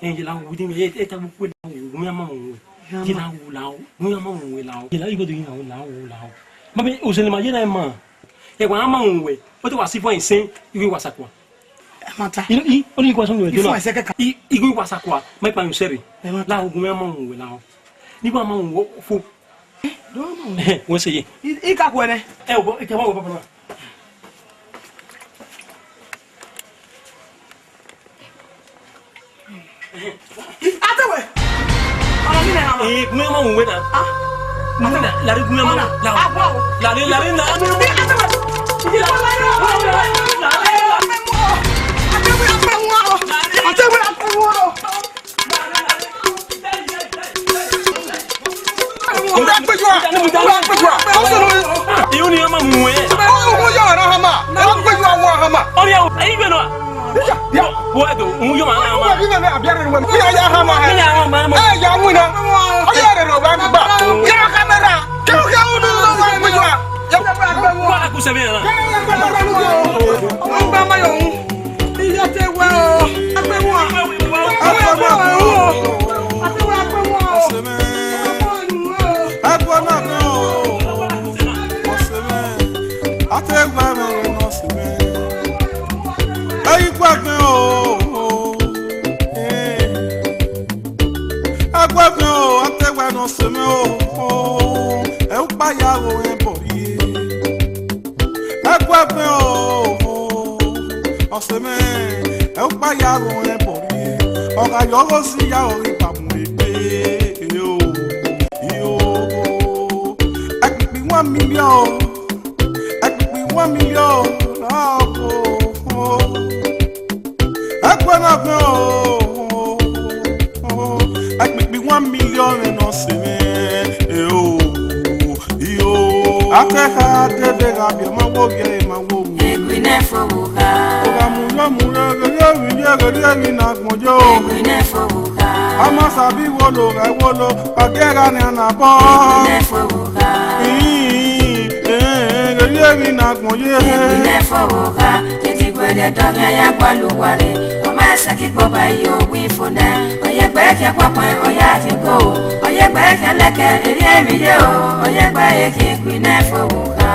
And you allow with him yet at a good among you allow, we among we allow. You go to now. Maybe was in my man. They were among way. What was he for saying? You was a qua. You only was on your second. He was a qua. My pan sherry. Now, we among we allow. You go among for. What's he? He got one. Oh, it came over. Atewe. Ọ̀rọ̀ mi nà. Gúnmẹ́ mọ̀ wùwẹ́ náà. Lárí gúnmẹ́ mọ̀. Lárí náà. Iyo ni ama muwe. Yo na hama. Hama. Ori awo, ayi bẹ nọ. Wo edo, mu yo ma na hama. Ni me abiare ni we. Ni ya hama he. Ni ya hama ma. Ya mu na. O ya re ro ba mi ba. Ya kamera. Ka o do lo wa mi wa. Ya wa la ku se bi na. O gba ma yo. Iya te we o. Agbe mu a. Ọ̀gá yọ̀rọ̀ sí ya orí pàmò ìgbé ẹgbẹ̀gbẹ̀ 1 million ẹgbẹ̀gbẹ̀ 1 million lọ́pọ̀ ẹgbẹ̀ náà gbẹ̀ ẹgbẹ̀gbẹ̀ 1 million ẹ̀nà sí mi akẹ́kọ̀ọ́ adébẹ̀ rabi ẹ̀ máa wọ́ bí ẹ̀ máa wọ́ wù. Eguinefovbokha. Ọ̀gá múlọ́múlọ́ gẹ́gẹ́ mi náà gbọ́njọ́. Eguinefovbokha. Ama sabi wolo agera ni anabo. Eguinefovbokha. Gẹ́gẹ́ na gbonye. Eguinefovbokha. Degbueyi Oviahon gbaluware. Ọmọ ẹsẹ̀ kíkọ́ báyìí òwì fúnẹ. Ọ̀yẹ́gbẹ́ kẹ́ pọ́pọ́ ọ̀yá ti kó. Ọ̀yẹ́gbẹ́ kẹ́ lẹ́kẹ́ eré ẹ̀mí yé o. Ọ̀yẹ́gbẹ́ yẹ kí Eguinefovbokha.